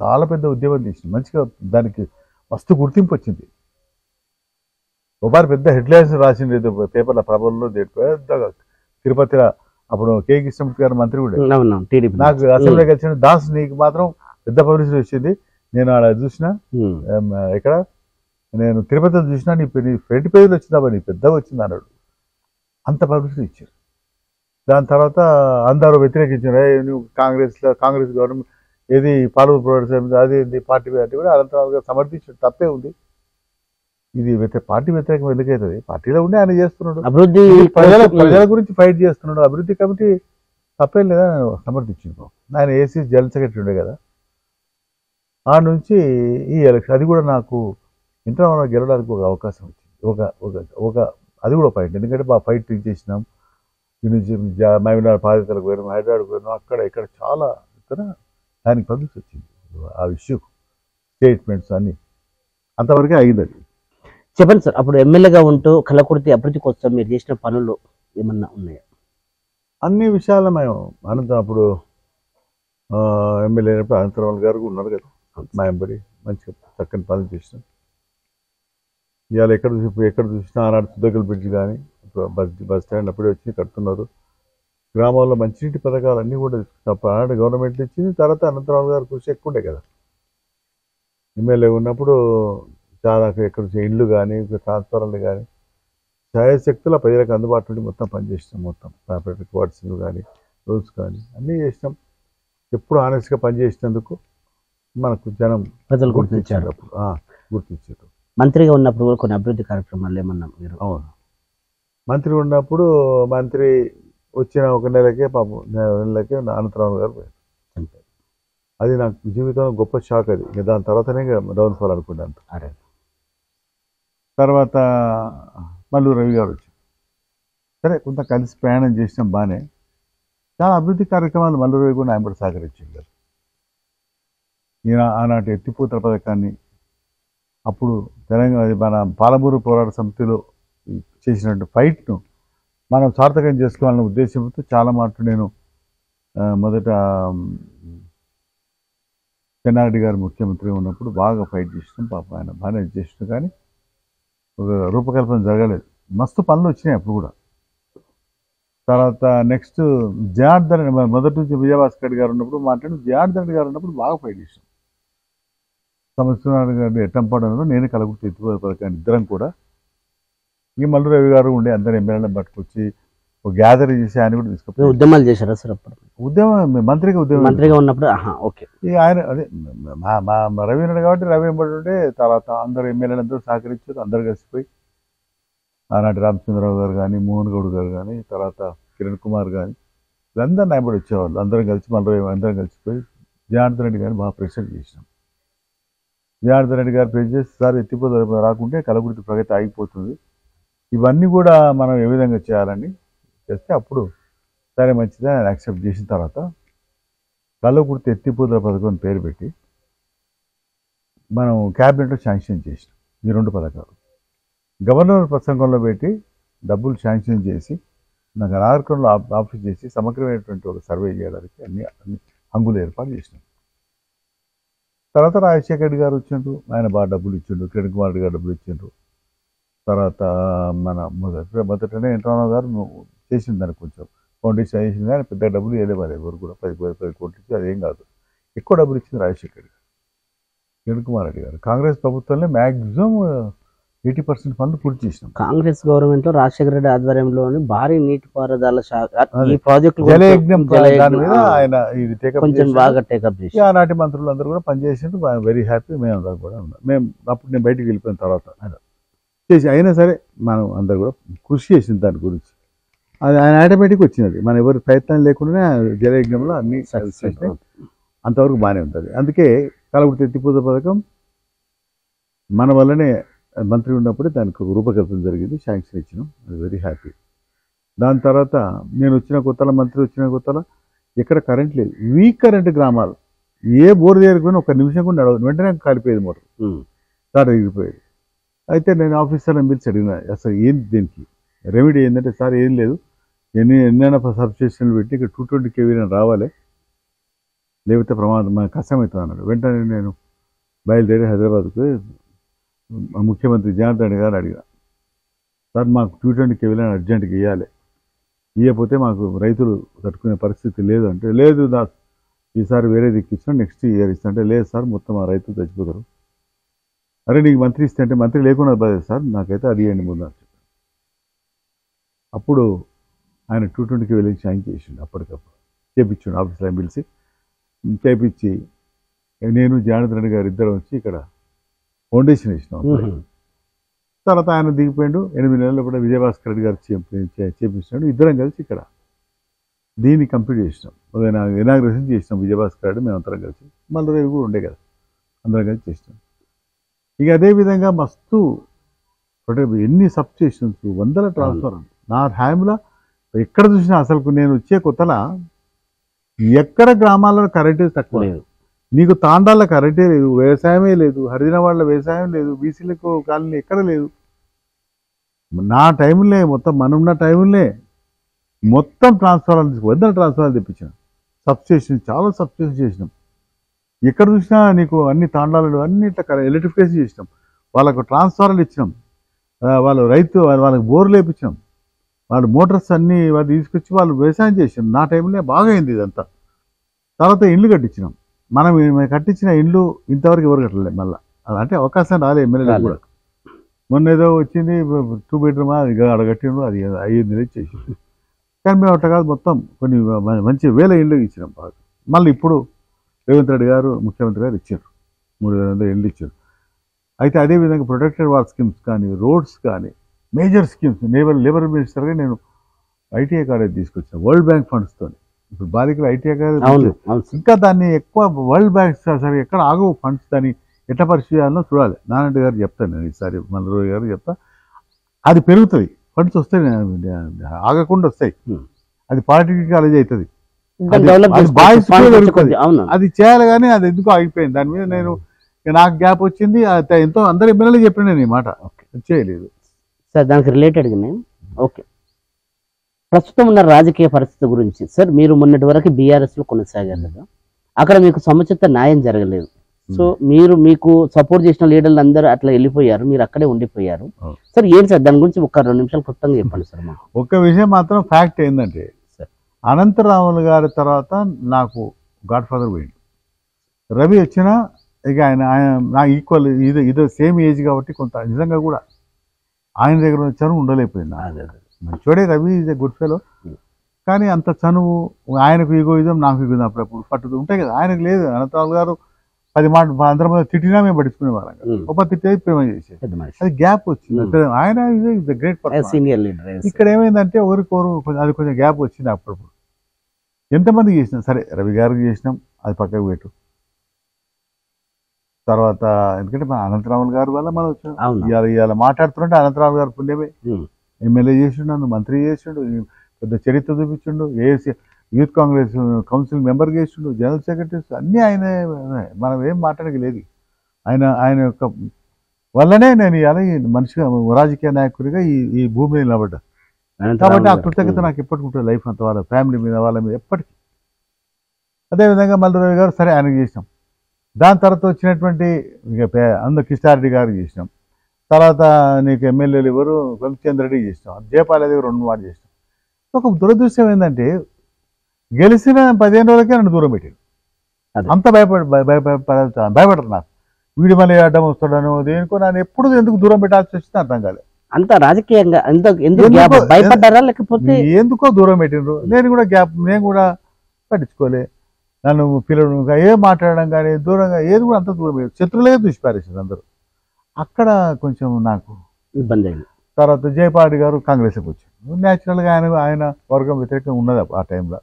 చాలా పెద్ద ఉద్యమం చేసినాం. మంచిగా దానికి మస్తు గుర్తింపు వచ్చింది. ఒకసారి పెద్ద హెడ్లైన్స్ రాసింది పేపర్ల ప్రభల్లో, పెద్దగా తిరుపతిలో. అప్పుడు కే కృష్ణమూర్తి గారు మంత్రి కూడా. నాకు అసెంబ్లీ కలిసిన దాస్ నీకు మాత్రం పెద్ద పబ్లిసిటీ వచ్చింది. నేను అలా చూసిన, ఇక్కడ నేను తిరుపతిలో చూసినా, నీ ఫ్రంట్ పేజీలో వచ్చిందా, నీ పెద్దగా వచ్చింది అన్నాడు. అంత పబ్లిసిటీ ఇచ్చారు. దాని తర్వాత అందరూ వ్యతిరేకించారు. నువ్వు కాంగ్రెస్ గవర్నమెంట్ ఏది పాలమూరు పోరాట అది పార్టీ కూడా అనంతరావు సమర్థించాడు. తప్పే ఉంది, ఇది పార్టీ వ్యతిరేకం ఎందుకవుతుంది, పార్టీలో ఉండి ఆయన చేస్తున్నాడు, అభివృద్ధి ప్రజల గురించి ఫైట్ చేస్తున్నాడు. అభివృద్ధి కమిటీ తప్పేం లేదా సమర్థించింది. ఆయన ఏసీ జనరల్ సెక్రటరీ ఉండే కదా. ఆ నుంచి ఈ ఎలక్షన్ అది కూడా నాకు ఇంటర్వ్యూ గెలవడానికి ఒక అవకాశం వచ్చింది. ఒక అది కూడా ఫైట్. ఎందుకంటే మా ఫైట్ చేసినాం. మహబూబ్నగర్ బాధితులకు పోయినాం, హైదరాబాద్ పోయినాం, అక్కడ ఇక్కడ చాలా ఇక్కడ దానికి పబ్లిసిటీ వచ్చింది. ఆ ఇష్యూ స్టేట్మెంట్స్ అన్నీ అంతవరకే అయింది. అది చెప్పండి సార్, అప్పుడు ఎమ్మెల్యేగా ఉంటూ కలకుర్తి అభివృద్ధి కోసం మీరు చేసిన పనులు ఏమన్నా ఉన్నాయా? అన్ని విషయాలు మేము అప్పుడు ఎమ్మెల్యే అయినప్పుడు అనంతరావు గారు ఉన్నారు కదా, మా ఎంబడి మంచిగా చక్కని పనులు చేసినాం. ఇవాళ ఎక్కడ చూసినా ఆనాడు సుద్దకల్ బ్రిడ్జ్ కానీ బస్ స్టాండ్ అప్పుడే వచ్చి కడుతున్నారు. గ్రామాల్లో మంచినీటి పథకాలు అన్నీ కూడా ఆనాడు గవర్నమెంట్ ఇచ్చింది. తర్వాత అనంతరావు గారు కృషి ఎక్కువ ఉండే కదా. ఎమ్మెల్యే ఉన్నప్పుడు చాలా ఎక్కడ ఇండ్లు కానీ ట్రాన్స్ఫార్మర్లు కానీ ఛాయశక్తుల ప్రజలకు అందుబాటులో నుండి మొత్తం పనిచేసినాం. మొత్తం ప్రాపర్టీ రికార్డ్స్ కానీ రూల్స్ కానీ అన్నీ చేసినాం. ఎప్పుడు ఆనెస్ట్గా పనిచేసినందుకు మనకు జనం ప్రజలు గుర్తించారు. అప్పుడు గుర్తించారు. మంత్రిగా ఉన్నప్పుడు కూడా కొన్ని అభివృద్ధి కార్యక్రమాలు ఏమన్నా మీరు? అవును, మంత్రి ఉన్నప్పుడు మంత్రి వచ్చిన ఒక నెలకే నెలకే అనంతరావు గారు పోయారు. అది నాకు జీవితంలో గొప్ప షాక్. అది ఇంకా దాని తర్వాతనే డౌన్ఫాల్ అనుకున్నాను. తర్వాత మల్లూరు రవి గారు వచ్చారు. సరే కొంత కలిసి ప్రయాణం చేసినాం, బాగానే. చాలా అభివృద్ధి కార్యక్రమాలు మల్లూరు రవి కూడా ఆయన సహకరించారు కదా. ఈయన ఆనాటి ఎత్తిపోతల పథకాన్ని అప్పుడు తెలంగాణ మన పాలమూరు పోరాట సమితిలో చేసినట్టు ఫైట్ను మనం సార్థకం చేసుకోవాలనే ఉద్దేశంతో చాలా మాటలు నేను మొదట చెన్నారెడ్డి గారు ముఖ్యమంత్రి ఉన్నప్పుడు బాగా ఫైట్ చేసినాం. పాపం ఆయన బాగానే చేసినాం, కానీ ఒక రూపకల్పన జరగలేదు. మస్తు పనులు వచ్చినాయి అప్పుడు కూడా. తర్వాత నెక్స్ట్ జనార్దన్ మొదటి నుంచి విజయభాస్కర్ గారు ఉన్నప్పుడు జనార్దన్ గారు ఉన్నప్పుడు బాగా ఫైట్ చేసినాం. సంవత్సరాలు గారు ఎట్టంపాడలో నేను కలగుర్తి ఎత్తిపోయే పథకాన్ని ఇద్దరం కూడా. ఈ మల్లూరు రవి గారు ఉండే అందరు ఎమ్మెల్యేలను పట్టుకొచ్చి ఒక గ్యాదరింగ్ చేసి ఆయన కూడా తీసుకుపోయి ఉద్యమాలు చేశారా సార్ అప్పుడు? మంత్రిగా ఉన్నప్పుడు ఓకే. ఆయన అదే మా రవి ఉన్నాడు కాబట్టి రవి వెంబడి ఉంటే తర్వాత అందరు ఎమ్మెల్యేలు అందరూ సహకరించారు. అందరు కలిసిపోయి ఆనాటి రామచంద్రరావు గారు కానీ, మోహన్ గౌడ్ గారు కానీ, తర్వాత కిరణ్ కుమార్ కానీ వీళ్ళందరూ నాయబడి వచ్చేవాళ్ళు. అందరం కలిసి అందరం కలిసిపోయి జనార్దన్ రెడ్డి గారిని బాగా ప్రెషర్ చేసినాం. జనార్దన్ రెడ్డి గారు ప్రెస్ చేసి సార్ ఎత్తిపోతల రాకుంటే కలగుర్తి ప్రగతి ఆగిపోతుంది, ఇవన్నీ కూడా మనం ఏ విధంగా చేయాలని చేస్తే అప్పుడు సరే మంచిది ఆయన యాక్సెప్ట్ చేసిన తర్వాత కలగుర్తి ఎత్తిపోతల పథకం పేరు పెట్టి మనం క్యాబినెట్లో శాంక్షన్ చేసినాం. ఈ 2 పథకాలు గవర్నర్ ప్రసంగంలో పెట్టి డబ్బులు శాంక్షన్ చేసి నాకు నాగరికంలో ఆఫీస్ చేసి సమగ్రమైనటువంటి ఒక సర్వే చేయడానికి అన్ని హంగులు ఏర్పాటు చేసినాం. తర్వాత రాజశేఖర రెడ్డి గారు వచ్చిండ్రు, ఆయన బాగా డబ్బులు ఇచ్చిండ్రు. కిరణ్ కుమార్ రెడ్డి గారు డబ్బులు ఇచ్చిండ్రు. తర్వాత మన మొదటనే ఎన్టీఆర్ గారు చేసింది దానికి కొంచెం ఫౌండేషన్ చేసింది, కానీ పెద్ద డబ్బులు వేయలేవారు ఎవరు కూడా. 10 కోట్లు ఇచ్చి అదేం కాదు. ఎక్కువ డబ్బులు ఇచ్చింది రాజశేఖర రెడ్డి గారు, కిరణ్ కుమార్ రెడ్డి గారు. కాంగ్రెస్ ప్రభుత్వంలో మ్యాక్సిమం 80% పనులు పూర్తి చేసినాం. కాంగ్రెస్ గవర్నమెంట్ లో రాజశేఖర రెడ్డి ఆధ్వర్యంలోని భారీ నీటిపారుదల శాఖ ఈ ప్రాజెక్టు జలయజ్ఞం దాని మీద ఆయన ఇది కొంచెం బాగా టేకప్ చేసి ఆనాటి మంత్రులు అందరూ కూడా పనిచేసిండ్రు. Very happy. మేము అందరూ కూడా ఉన్నాం. మేము అప్పుడు నేను బయటికి వెళ్ళిపోయిన తర్వాత చేసి అయినా సరే మనం అందరు కూడా కృషి చేసింది దాని గురించి. అది ఆయన ఆటోమేటిక్ వచ్చినది, మన ఎవరి ప్రయత్నం లేకుండా జలయజ్ఞంలో అన్ని సక్సెస్ అంతవరకు బాగానే ఉంటుంది. అందుకే కలగుర్తి ఎత్తిపోతల పథకం మన వల్లనే మంత్రి ఉన్నప్పుడే దానికి రూపకల్పన జరిగింది, శాంక్షన్ ఇచ్చినాం. అది వెరీ హ్యాపీ. దాని తర్వాత నేను వచ్చిన కొత్తలో, మంత్రి వచ్చిన కొత్తలో ఎక్కడ కరెంట్ లేదు, వీక్ కరెంట్ గ్రామాలు, ఏ బోర్ దగ్గరికి 1 నిమిషం కూడా నడవదు, వెంటనే కాలిపోయేది మోటార్, స్టార్ట్ ఎగిరిపోయేది. అయితే నేను ఆఫీసర్లను పిలిచి అడిగిన అసలు ఏంటి దీనికి రెమెడీ ఏంటంటే, సార్ ఏం లేదు, ఎన్నైనా సబ్స్టేషన్లు పెట్టి ఇక్కడ 220 kV రావాలి, లేకపోతే ప్రమాదం కష్టమవుతుంది అన్నాడు. వెంటనే నేను బయలుదేరి హైదరాబాద్కు ముఖ్యమంత్రి జనార్దన్ రెడ్డి గారు అడిగా, సార్ మాకు 220 kV అర్జెంట్గా ఇవ్వాలి, ఇవ్వకపోతే మాకు రైతులు తట్టుకునే పరిస్థితి లేదు అంటే, లేదు దాస్ ఈసారి వేరే దిక్కిచ్చినా నెక్స్ట్ ఇయర్ ఇస్తా అంటే, లేదు సార్ మొత్తం ఆ రైతులు చచ్చిపోతారు. అరే నీకు మంత్రి ఇస్తే అంటే, మంత్రి లేకుండా బాధ సార్, నాకైతే అది ఇవ్వండి ముందు అని చెప్పాను. అప్పుడు ఆయన 220 kV శాంక్షన్ చేసిండు. అప్పటికప్పుడు చేపించాడు, ఆఫీస్లో పిలిచి చేపించి నేను జనార్దన్ రెడ్డి గారు ఇద్దరం వచ్చి ఇక్కడ ఫౌండేషన్ వేసినాం. తర్వాత ఆయన దిగిపోయాడు. 8 నెలలు కూడా విజయభాస్కర్ రెడ్డి గారు చేపించినాడు. ఇద్దరం కలిసి ఇక్కడ దీన్ని కంప్లీట్ చేసినాం. ఇనాగ్రేషన్ చేసినాం విజయభాస్కర్ రెడ్డి, మేము అందరం కలిసి. మళ్ళీ రేపు కూడా ఉండే కదా, అందరం కలిసి చేసినాం. ఇక అదేవిధంగా మస్తు ఎన్ని సబ్ స్టేషన్స్, 100 ట్రాన్స్ఫార్మర్ నా హ్యాండ్లో ఎక్కడ చూసినా. అసలు నేను వచ్చే కొత్తలా ఎక్కడ గ్రామాల్లో కరెంటే తక్కువ లేదు, నీకు తాండాల కరెంటే లేదు, వ్యవసాయమే లేదు, హరిజన వాళ్ళ వ్యవసాయం లేదు, బీసీలకు కాలనీ ఎక్కడ లేదు. నా టైంలో మొత్తం మనున్న టైంలో మొత్తం ట్రాన్స్ఫార్మర్లు 100 ట్రాన్స్ఫార్మర్లు తెప్పించాం. సబ్స్టేషన్ చాలా సబ్స్టేషన్ చేసినాం. ఎక్కడ చూసినా నీకు అన్ని తాండాలు అన్ని ఇట్లా ఎలక్ట్రిఫికేషన్ చేసినాం. వాళ్ళకు ట్రాన్స్ఫార్మర్లు ఇచ్చినాం, వాళ్ళు వాళ్ళకి బోర్లు వేయించినాం, వాళ్ళు మోటార్స్ అన్నీ వాళ్ళు తీసుకొచ్చి వాళ్ళు వ్యవసాయం చేసినాం. నా టైంలో బాగా అయింది ఇదంతా. తర్వాత ఇండ్లు కట్టించినాం. మనం కట్టించిన ఇండ్లు ఇంతవరకు ఎవరు కట్టలేదు. మళ్ళీ అంటే అవకాశం రాలే ఎమ్మెల్యే కూడా. మొన్న ఏదో వచ్చింది 2 bedroom ఆడ కట్టిండ్రు, అది 5 నెలలు చేసి. కానీ మేము అట్లా కాదు, మొత్తం కొన్ని మంచి వేల ఇండ్లు ఇచ్చినాం బాగా. మళ్ళీ ఇప్పుడు రేవంత్ రెడ్డి గారు ముఖ్యమంత్రి గారు ఇచ్చారు, 3,000 ఇండ్లు ఇచ్చారు. అయితే అదేవిధంగా ప్రొటెక్టెడ్ వార్ స్కీమ్స్ కానీ, రోడ్స్ కానీ, మేజర్ స్కీమ్స్. లేబర్ మినిస్టర్గా నేను ఐటీఐ కాలేజ్ తీసుకొచ్చాను వరల్డ్ బ్యాంక్ ఫండ్స్తో. ఇప్పుడు బాలికలు ఐటీఐ కాలేజ్ ఇంకా దాన్ని ఎక్కువ వరల్డ్ బ్యాంక్ సరే ఎక్కడ ఆగవు ఫండ్స్, దాన్ని ఎట్లా పరిశీలించాలో చూడాలి. నారాయణ గారు చెప్తాను నేను ఈసారి, మల్లరావు గారు చెప్తా. అది పెరుగుతుంది, ఫండ్స్ వస్తాయి, ఆగకుండా వస్తాయి. అది పాలిటెక్నిక్ కాలేజ్ అవుతుంది, అది చేయాలి. కానీ అది ఎందుకో ఆగిపోయింది. దాని మీద నేను నాకు గ్యాప్ వచ్చింది. ఎంతో అందరు ఎమ్మెల్యేలు చెప్పిన నేను ఈ మాట చేయలేదు సార్. దానికి రిలేటెడ్గా నేను ఓకే, ప్రస్తుతం ఉన్న రాజకీయ పరిస్థితి గురించి సార్, మీరు మొన్నటి వరకు బీఆర్ఎస్లో కొనసాగారు కదా, అక్కడ మీకు సముచిత న్యాయం జరగలేదు. సో మీకు సపోర్ట్ చేసిన లీడర్లు అందరూ అట్లా వెళ్ళిపోయారు, మీరు అక్కడే ఉండిపోయారు సార్. ఏంటి సార్ దాని గురించి ఒక 2 నిమిషాలు క్లుప్తంగా చెప్పండి సార్. ఒక్క విషయం మాత్రం ఫ్యాక్ట్ ఏంటంటే, అనంతరాములు గారి తర్వాత నాకు గాడ్ ఫాదర్ పోయింది. రవి వచ్చినా ఇక ఆయన నా ఈక్వల్ ఇదో సేమ్ ఏజ్ కాబట్టి కొంత నిజంగా కూడా ఆయన దగ్గర వచ్చాను ఉండలేకపోయింది. మంచోడే Ravi is a good fellow, కానీ అంత చనువు, ఆయనకు ఈగోయిజం నాకు ఈగోయిజం అప్పుడప్పుడు పట్టుతూ ఉంటాయి కదా. ఆయనకు లేదు. అనంతరావు గారు 10 మాట అందరం తిట్టినా మేము పట్టించుకునే వాళ్ళం కదా. ఒక తిట్టేది ప్రేమ చేసేది, అది గ్యాప్ వచ్చింది. ఆయన is great person. Senior leader. ఇక్కడ ఏమైందంటే ఒకరికొరు అది కొంచెం గ్యాప్ వచ్చింది అప్పుడప్పుడు. ఎంతమందికి చేసినాం సరే, రవి గారికి చేసినాం, అది పక్కకు పెట్టు. తర్వాత ఎందుకంటే మన అనంతరాములు గారి వల్ల మనం వచ్చాం. ఇవాళ మాట్లాడుతుంటే అనంతరాములు గారు పుణ్యమే. ఎమ్మెల్యే చేసిండు, మంత్రి చేసిండు, పెద్ద చరిత్ర చూపించిండు, ఏసీ యూత్ కాంగ్రెస్ కౌన్సిల్ మెంబర్ చేసిండు, జనరల్ సెక్రటరీస్ అన్నీ ఆయన. మనం ఏం మాట్లాడలేదు. ఆయన యొక్క వల్లనే నేను ఇవాళ మనిషిగా రాజకీయ నాయకుడిగా ఈ భూమి మీద నిలబడ్డా. కాబట్టి ఆ కృతజ్ఞత నాకు ఎప్పటికి ఉంటుంది లైఫ్ అంతా, వాళ్ళ ఫ్యామిలీ మీద, వాళ్ళ మీద ఎప్పటికీ. అదేవిధంగా మల్లురావు గారు సరే ఆయనకు చేసినాం. దాని తర్వాత వచ్చినటువంటి అందరు కిష్టారెడ్డి గారికి చేసినాం. తర్వాత నీకు ఎమ్మెల్యేలు ఎవరు రవిచంద్ర రెడ్డికి చేసినాం, జయపాల్ దగ్గర 2 మాటలు చేసినాం. ఒక దురదృష్టం ఏంటంటే గెలిచిన 15 రోజులకే నన్ను దూరం పెట్టాడు. అంత భయపడరు నాకు. వీడి మళ్ళీ అడ్డం వస్తాడను దేనికో నన్ను ఎప్పుడు ఎందుకు దూరం పెట్టాల్సి వచ్చింది అర్థం కాలేదు. అంత రాజకీయంగా భయపడ్డారా లేకపోతే ఎందుకో దూరం పెట్టిండ్రు. నేను కూడా పట్టించుకోలే. నన్ను పిల్లలు ఏం మాట్లాడడం కానీ దూరంగా ఏది కూడా అంత దూరం పెట్టారు. శత్రులే దుష్పారేసింది అందరూ. అక్కడ కొంచెం నాకు ఇబ్బంది అయింది. తర్వాత జయపాల్ గారు కాంగ్రెస్కి వచ్చారు. న్యాచురల్గా ఆయన వర్గం వ్యతిరేకంగా ఉన్నది ఆ టైంలో.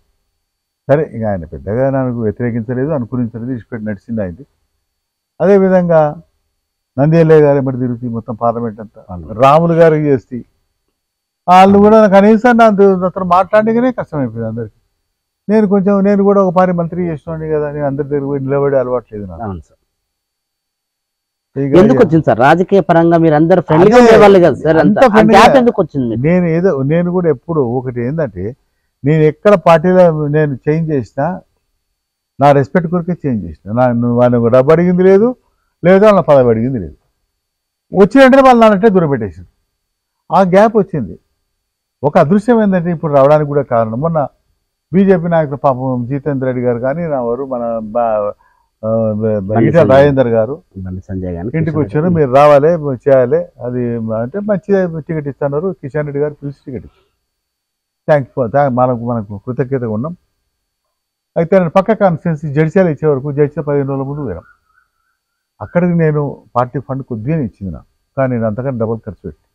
సరే ఇక ఆయన పెద్దగా నాకు వ్యతిరేకించలేదు, అనుకూలించలేదు, ఇష్టపెట్టి నడిచింది ఆయనది. అదేవిధంగా నంద్యాల గారు ఎమ్మటి తిరుగుతుంది మొత్తం పార్లమెంట్ అంతా. రాములు గారికి చేస్తే వాళ్ళు కూడా కనీసం నాతో మాట్లాడగానే కష్టమైపోయింది అందరికి. నేను కూడా ఒక పారి మంత్రి చేస్తున్నాను కదా, నేను అందరి దగ్గర పోయి నిలబడి అలవాట్లేదు నాకు. ఎందుకు వచ్చింది సార్ రాజకీయ పరంగా? మీరు అందరు ఫ్రెండ్లీగా ఉండేవాళ్ళు కదా సార్, ఎందుకు వచ్చింది? నేను కూడా ఎప్పుడు ఒకటి ఏంటంటే, నేను ఎక్కడ పార్టీలో నేను చేంజ్ చేసినా నా రెస్పెక్ట్ కొరకే చేంజ్ చేసిన. వాళ్ళని డబ్బు అడిగింది లేదు, లేదా వాళ్ళ పదవి అడిగింది లేదు. వచ్చినట్టే వాళ్ళు నానంటే దూరం పెట్టేసింది. ఆ గ్యాప్ వచ్చింది. ఒక అదృశ్యం ఏంటంటే ఇప్పుడు రావడానికి కూడా కారణం మొన్న బీజేపీ నాయకులు పాపం జితేందర్ రెడ్డి గారు కానీ నా వారు మన ఈటల రాజేందర్ గారు సంజయ్ గారు ఇంటికి వచ్చారు. మీరు రావాలి చేయాలి అది అంటే మంచిగా టికెట్ ఇస్తున్నారు. కిషన్ రెడ్డి గారు పిలిచి టికెట్ ఇచ్చారు. మనకు కృతజ్ఞతగా ఉన్నాం. అయితే నేను పక్క కాన్స్టిట్యున్సీ జడ్చీలు ఇచ్చే వరకు జడ్చీల 15 రోజుల ముందు పోయాం. అక్కడికి నేను పార్టీ ఫండ్ కొద్దిగా ఇచ్చింది నాకు, కానీ నేను అంతకన్నా డబుల్ ఖర్చు పెట్టి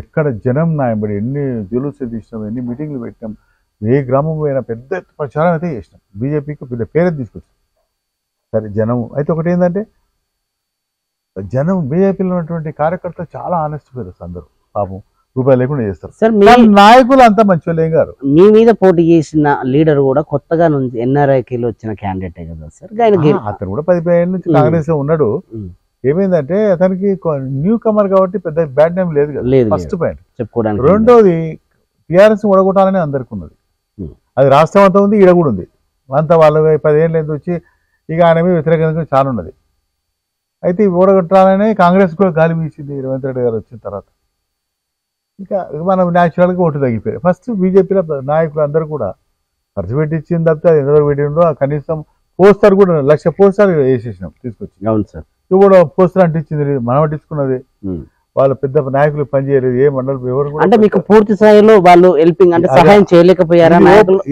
ఎక్కడ జనం నాయబడి ఎన్ని జులుసులు తీసినాం, ఎన్ని మీటింగ్లు పెట్టినాం, ఏ గ్రామం పోయినా పెద్ద ప్రచారం అయితే చేసినాం. బీజేపీకి పెద్ద పేరే తీసుకొచ్చాం. సరే జనం అయితే ఒకటి ఏంటంటే జనం బీజేపీలో ఉన్నటువంటి కార్యకర్తలు చాలా ఆనెస్ట్ పేరు అందరూ పాపం రూపాయలు లేకుండా చేస్తారు సార్. నాయకులు అంతా మంచి వాళ్ళు ఏం గారు. మీ మీద పోటీ చేసిన లీడర్ కూడా కొత్తగా నుంచి ఎన్ఆర్ఐకిలో వచ్చిన క్యాండిడేటే కదా సార్. అతను కూడా 10 ఏళ్ళ నుంచి కాంగ్రెస్ లో ఉన్నాడు. ఏమైందంటే అతనికి న్యూ కమర్ కాబట్టి పెద్ద బ్యాడ్ నేమ్ లేదు కదా, ఫస్ట్ పాయింట్ చెప్పుకోవడానికి. రెండోది టీఆర్ఎస్ ఓడగొట్టాలని అందరికి ఉన్నది. అది రాష్ట్రం అంతా ఉంది, ఈడ కూడా ఉంది. అంతా వాళ్ళు 10 ఏళ్ళ నుంచి వచ్చి ఇక ఆయన మీద వ్యతిరేకంగా చాలా ఉన్నది. అయితే ఓడగొట్టాలని కాంగ్రెస్ కూడా గాలి వీసింది రేవంత్ రెడ్డి గారు వచ్చిన తర్వాత. ఇంకా మనం న్యాచురల్గా ఓటు తగ్గిపోయాయి. ఫస్ట్ బీజేపీలో నాయకులు అందరూ కూడా ఖర్చు పెట్టించిన తప్పితే అది ఎంతవరకు పెట్టిండ్రో కనీసం పోస్టర్ కూడా 1,00,000 పోస్టర్ వేసేసినాం తీసుకొచ్చి. అవును సార్. ఇవి కూడా పోస్టర్ అంటించింది, మనం అంటించుకున్నది. వాళ్ళు పెద్ద నాయకులు పనిచేయలేదు, ఏ మండలి ఎవరు కూడా. అంటే మీకు పూర్తి స్థాయిలో వాళ్ళు హెల్పింగ్ అంటే సహాయం చేయలేకపోయారా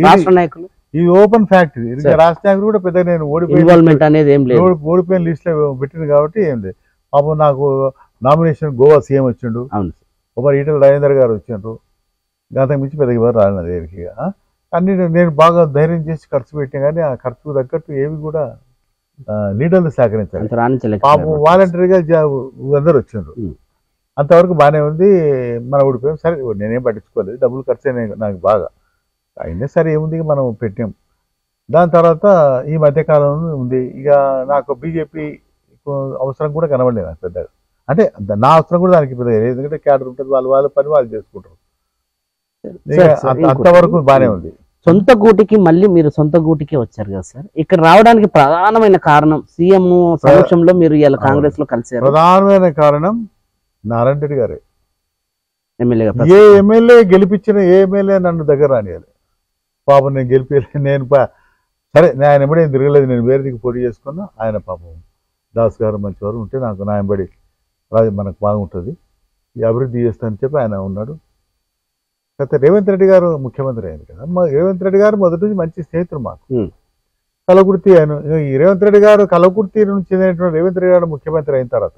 రాష్ట్ర నాయకులు? ఇది ఓపెన్ ఫ్యాక్ట్. రాష్ట్ర నాయకులు కూడా పెద్ద నేను ఓడిపోయిన లిస్ట్ లో పెట్టింది కాబట్టి ఏం లేదు. పాపం నాకు నామినేషన్ గోవా సీఎం వచ్చిండు, ఒకరు ఈటల రాజేందర్ గారు వచ్చిండ్రు. గతం మించి పెద్దగా ఎవరు రాలేదు దగ్గరికి. అన్ని నేను బాగా ధైర్యం చేసి ఖర్చు పెట్టినా కానీ ఆ ఖర్చుకు తగ్గట్టు ఏవి కూడా లీడర్లు సహకరించారు. పాపం వాలంటరీగా అందరు వచ్చిండ్రు. అంతవరకు బాగానే ఉంది. మన ఓడిపోయాం. సరే నేనేం పట్టించుకోలేదు, డబ్బులు ఖర్చు అయినాయి నాకు బాగా అయినా సరే ఏముంది మనం పెట్టాం. దాని తర్వాత ఈ మధ్యకాలంలో ఉంది ఇక నాకు బీజేపీ అవసరం కూడా కనబడలేదు నాకు పెద్దగా. అంటే నా అవసరం కూడా దానికి పెద్దగా, ఎందుకంటే క్యాడర్ ఉంటుంది, వాళ్ళ పని వాళ్ళు చేసుకుంటారు. అంతవరకు బాగానే ఉంది. సొంత గూటికి మళ్ళీ మీరు సొంత గూటికి వచ్చారు కదా సార్. ఇక్కడ రావడానికి ప్రధానమైన కారణం సీఎం సమక్షంలో మీరు ఇలా కాంగ్రెస్ లో కలిసారు. ప్రధానమైన కారణం నారాయణ రెడ్డి గారే. ఎమ్మెల్యేగా ఏ ఎమ్మెల్యే గెలిపించిన ఏ ఎమ్మెల్యే నన్ను దగ్గర రానియాలి. పాపం నేను గెలిపి నేను సరే ఆయన ఎప్పుడేం తిరగలేదు, నేను వేరే దిక్కు పోటీ చేసుకున్నా. ఆయన పాపం దాస్ గారు మంచివారు ఉంటే నాకు నాయంబడి రాజు మనకు బాగుంటుంది, ఈ అభివృద్ధి చేస్తానని చెప్పి ఆయన ఉన్నాడు. అయితే రేవంత్ రెడ్డి గారు ముఖ్యమంత్రి అయింది కదా, రేవంత్ రెడ్డి గారు మొదటి నుంచి మంచి స్నేహితుడు మాకు. ఉమ్. కలకుర్తి ఆయన ఈ రేవంత్ రెడ్డి గారు కలకుర్తి నుంచి చెందినటువంటి రేవంత్ రెడ్డి గారు ముఖ్యమంత్రి అయిన తర్వాత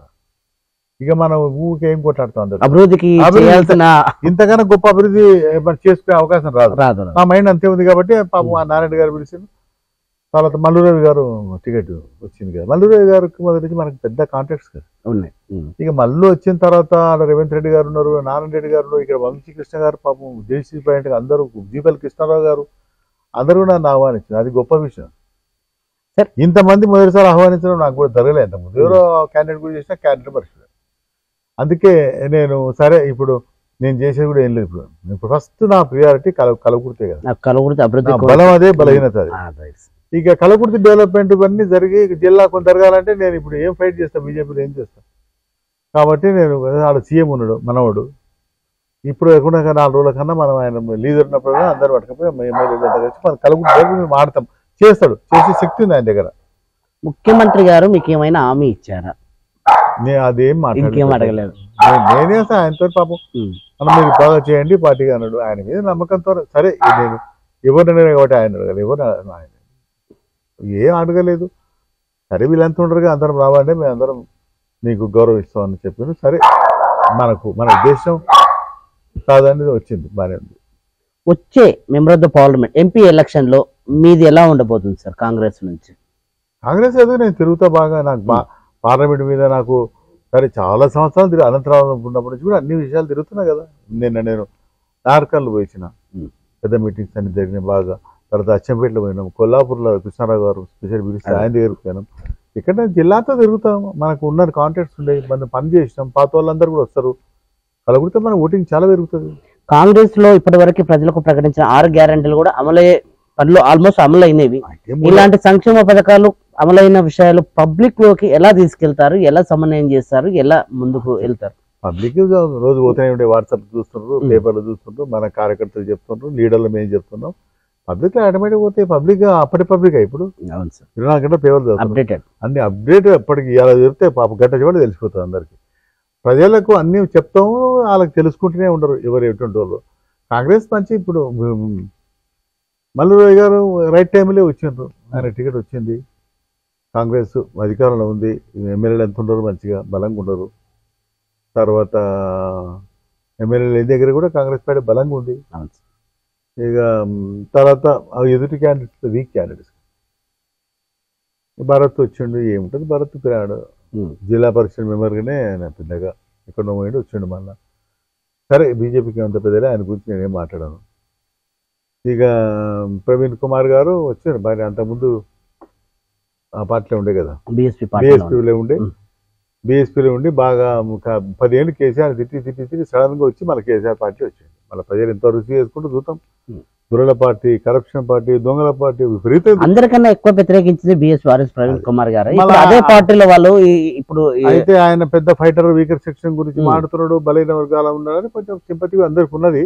ఇక మనం ఊరికి ఏం కొట్లాడుతాం, అభివృద్ధికి చేయాల్సిన ఇంతకన్నా గొప్ప అభివృద్ధి మనం చేసుకునే అవకాశం రాదు. రాదు. నా మైండ్ అంతే ఉంది కాబట్టి పాపం ఆ నారాయణ గారు పిలిచింది. తర్వాత మల్లురవి గారు టికెట్ వచ్చింది కదా, మల్లురవి గారికి మొదటి నుంచి మనకు పెద్ద కాంటాక్ట్స్ కదా ఉన్నాయి. ఇక మల్లు వచ్చిన తర్వాత ఆడ రేవంత్ రెడ్డి గారు ఉన్నారు, నారాయణ రెడ్డి గారు ఉన్నారు, ఇక్కడ వంశీకృష్ణ గారు పాపం జేసీ పాయింట్ అందరూ, జీపల్ కృష్ణారావు గారు అందరూ కూడా నన్ను ఆహ్వానించారు. అది గొప్ప విషయం. సార్ ఇంతమంది మొదటిసారి ఆహ్వానించడం నాకు కూడా జరగలేదు. ఇంతకుముందు ఎవరో క్యాండిడేట్ కూడా చేసినా క్యాండిడేట్ పరిస్థితి. అందుకే నేను సరే ఇప్పుడు నేను చేసేది కూడా ఏం లేదు. ఇప్పుడు ఫస్ట్ నా ప్రియారిటీ కలకుర్తే కదా, కలకుర్తి అభివృద్ధి బలం అదే, బలహీనత అది. ఇక కలకుర్తి డెవలప్మెంట్ ఇవన్నీ జరిగి జిల్లా కొంత జరగాలంటే నేను ఇప్పుడు ఏం ఫైట్ చేస్తాను, బీజేపీలో ఏం చేస్తాను. కాబట్టి నేను ఆడ సీఎం ఉన్నాడు మనవాడు, ఇప్పుడు ఎక్కడ 4 రోజుల కన్నా మనం ఆయన లీడర్ ఉన్నప్పుడు అందరు పట్టుకపోయి ఎమ్మెల్యే కలిసి మనం కలకుర్తి మేము ఆడతాం. చేస్తాడు, చేసే శక్తి ఉంది ఆయన దగ్గర. ముఖ్యమంత్రి గారు మీకు ఏమైనా హామీ ఇచ్చారా? నేను అదేం అడగలేదు. నేనే ఆయనతో పాపం మనం మీరు బాగా చేయండి పార్టీగా అన్నాడు. ఆయన మీద నమ్మకంతో సరే నేను ఎవరినైనా కాబట్టి ఆయన అడగలేదు, ఎవరు ఆయన ఏం అడగలేదు. సరే వీళ్ళంతా ఉండరుగా అందరం రావాలంటే మేము అందరం మీకు గౌరవిస్తామని చెప్పాను. సరే మన ఉద్దేశం కాదని వచ్చింది, బాగానే ఉంది. వచ్చే member of the parliament MP election లో మీది ఎలా ఉండబోతుంది సార్ కాంగ్రెస్ నుంచి? కాంగ్రెస్ ఏదో నేను తిరుగుతా బాగా, నాకు పార్లమెంట్ మీద నాకు సరే చాలా సంవత్సరాలు అనంతరావు ఉన్నప్పటి నుంచి కూడా అన్ని విషయాలు తిరుగుతున్నా కదా. నేను నార్కల్ పోయిన పెద్ద మీటింగ్స్ అన్ని జరిగినాయి బాగా. తర్వాత అచ్చంపేటలో పోయినాం, కొల్లాపూర్లో కృష్ణారావు గారు స్పెషల్ పిలిస్తే ఆయన దగ్గరికి పోయినాం. ఇక్కడ జిల్లాతో తిరుగుతాము, మనకు ఉన్న కాంటాక్ట్స్ ఉండే, మనం పని చేసినాం, పాత వాళ్ళందరూ కూడా వస్తారు. కలగొడితే మన ఓటింగ్ చాలా పెరుగుతుంది. కాంగ్రెస్ లో ఇప్పటి వరకు ప్రజలకు ప్రకటించిన 6 గ్యారెంటీలు కూడా అమలయ్యే పనులు ఆల్మోస్ట్ అమలైనవి. ఇలాంటి సంక్షేమ పథకాలు అమలైన విషయాలు పబ్లిక్ లోకి ఎలా తీసుకెళ్తారు, ఎలా సమన్వయం చేస్తారు, ఎలా ముందుకు వెళ్తారు? పబ్లిక్ రోజు పోతూనే ఉండే, వాట్సాప్ చూస్తుండ్రు, పేపర్లు చూస్తుండ్రు, మన కార్యకర్తలు చెప్తుండ్రు, లీడర్లు మేము చెప్తున్నాం. పబ్లిక్ ఆటోమేటిక్ పోతే పబ్లిక్ అప్పటి పబ్లిక్ ఇప్పుడు 24 గంటల పేపర్లు అప్డేటెడ్ అన్ని అప్డేట్ ఎప్పటికి ఇలా చెప్తే పాప గంట చెప్పి తెలిసిపోతుంది అందరికి. ప్రజలకు అన్ని చెప్తాము, వాళ్ళకి తెలుసుకుంటూనే ఉండరు ఎవరు ఎటువంటి వాళ్ళు. కాంగ్రెస్ మంచి ఇప్పుడు మల్లురాయ్ గారు రైట్ టైంలో వచ్చిండ్రు, ఆయన టికెట్ వచ్చింది. కాంగ్రెస్ అధికారంలో ఉంది, ఎమ్మెల్యేలు ఎంత ఉండరు, మంచిగా బలంగా ఉండరు. తర్వాత ఎమ్మెల్యేలు ఏ దగ్గర కూడా కాంగ్రెస్ పార్టీ బలంగా ఉంది. ఇక తర్వాత ఎదుటి క్యాండిడేట్స్ వీక్ క్యాండిడేట్స్. భరత్ వచ్చిండు, ఏముంటుంది భరత్ పిల్లాడు జిల్లా పరిషత్ మెంబర్గానే ఆయన పెద్దగా ఎక్కడో పోయిండు వచ్చిండు. మళ్ళీ సరే బీజేపీకి అంత పెద్దలే, ఆయన గురించి నేనేం మాట్లాడాను. ఇక ప్రవీణ్ కుమార్ గారు వచ్చారు, మరి అంతకుముందు ఆ పార్టీలో ఉండే కదా, బీఎస్పీలో ఉండే, బీఎస్పీలో ఉండి బాగా 10 ఏళ్ళు కేసీఆర్ తిట్టి సడన్గా వచ్చి మళ్ళీ కేసీఆర్ పార్టీ వచ్చింది. మళ్ళీ ప్రజలు ఎంతో రుచి చేసుకుంటూ చూద్దాం. దొరల పార్టీ, కరప్షన్ పార్టీ, దొంగల పార్టీ విపరీతం. అందరికన్నా ఎక్కువ వ్యతిరేకించింది బిఎస్ వారిస్ ప్రవీణ్ కుమార్ గారు. అదే పార్టీలో వాళ్ళు ఇప్పుడు అయితే ఆయన పెద్ద ఫైటర్, వీకర్ సెక్షన్ గురించి మాట్లాడుతున్నాడు, బలైన వర్గాల ఉన్నాడని కొంచెం సింపతి అందరికి ఉన్నది.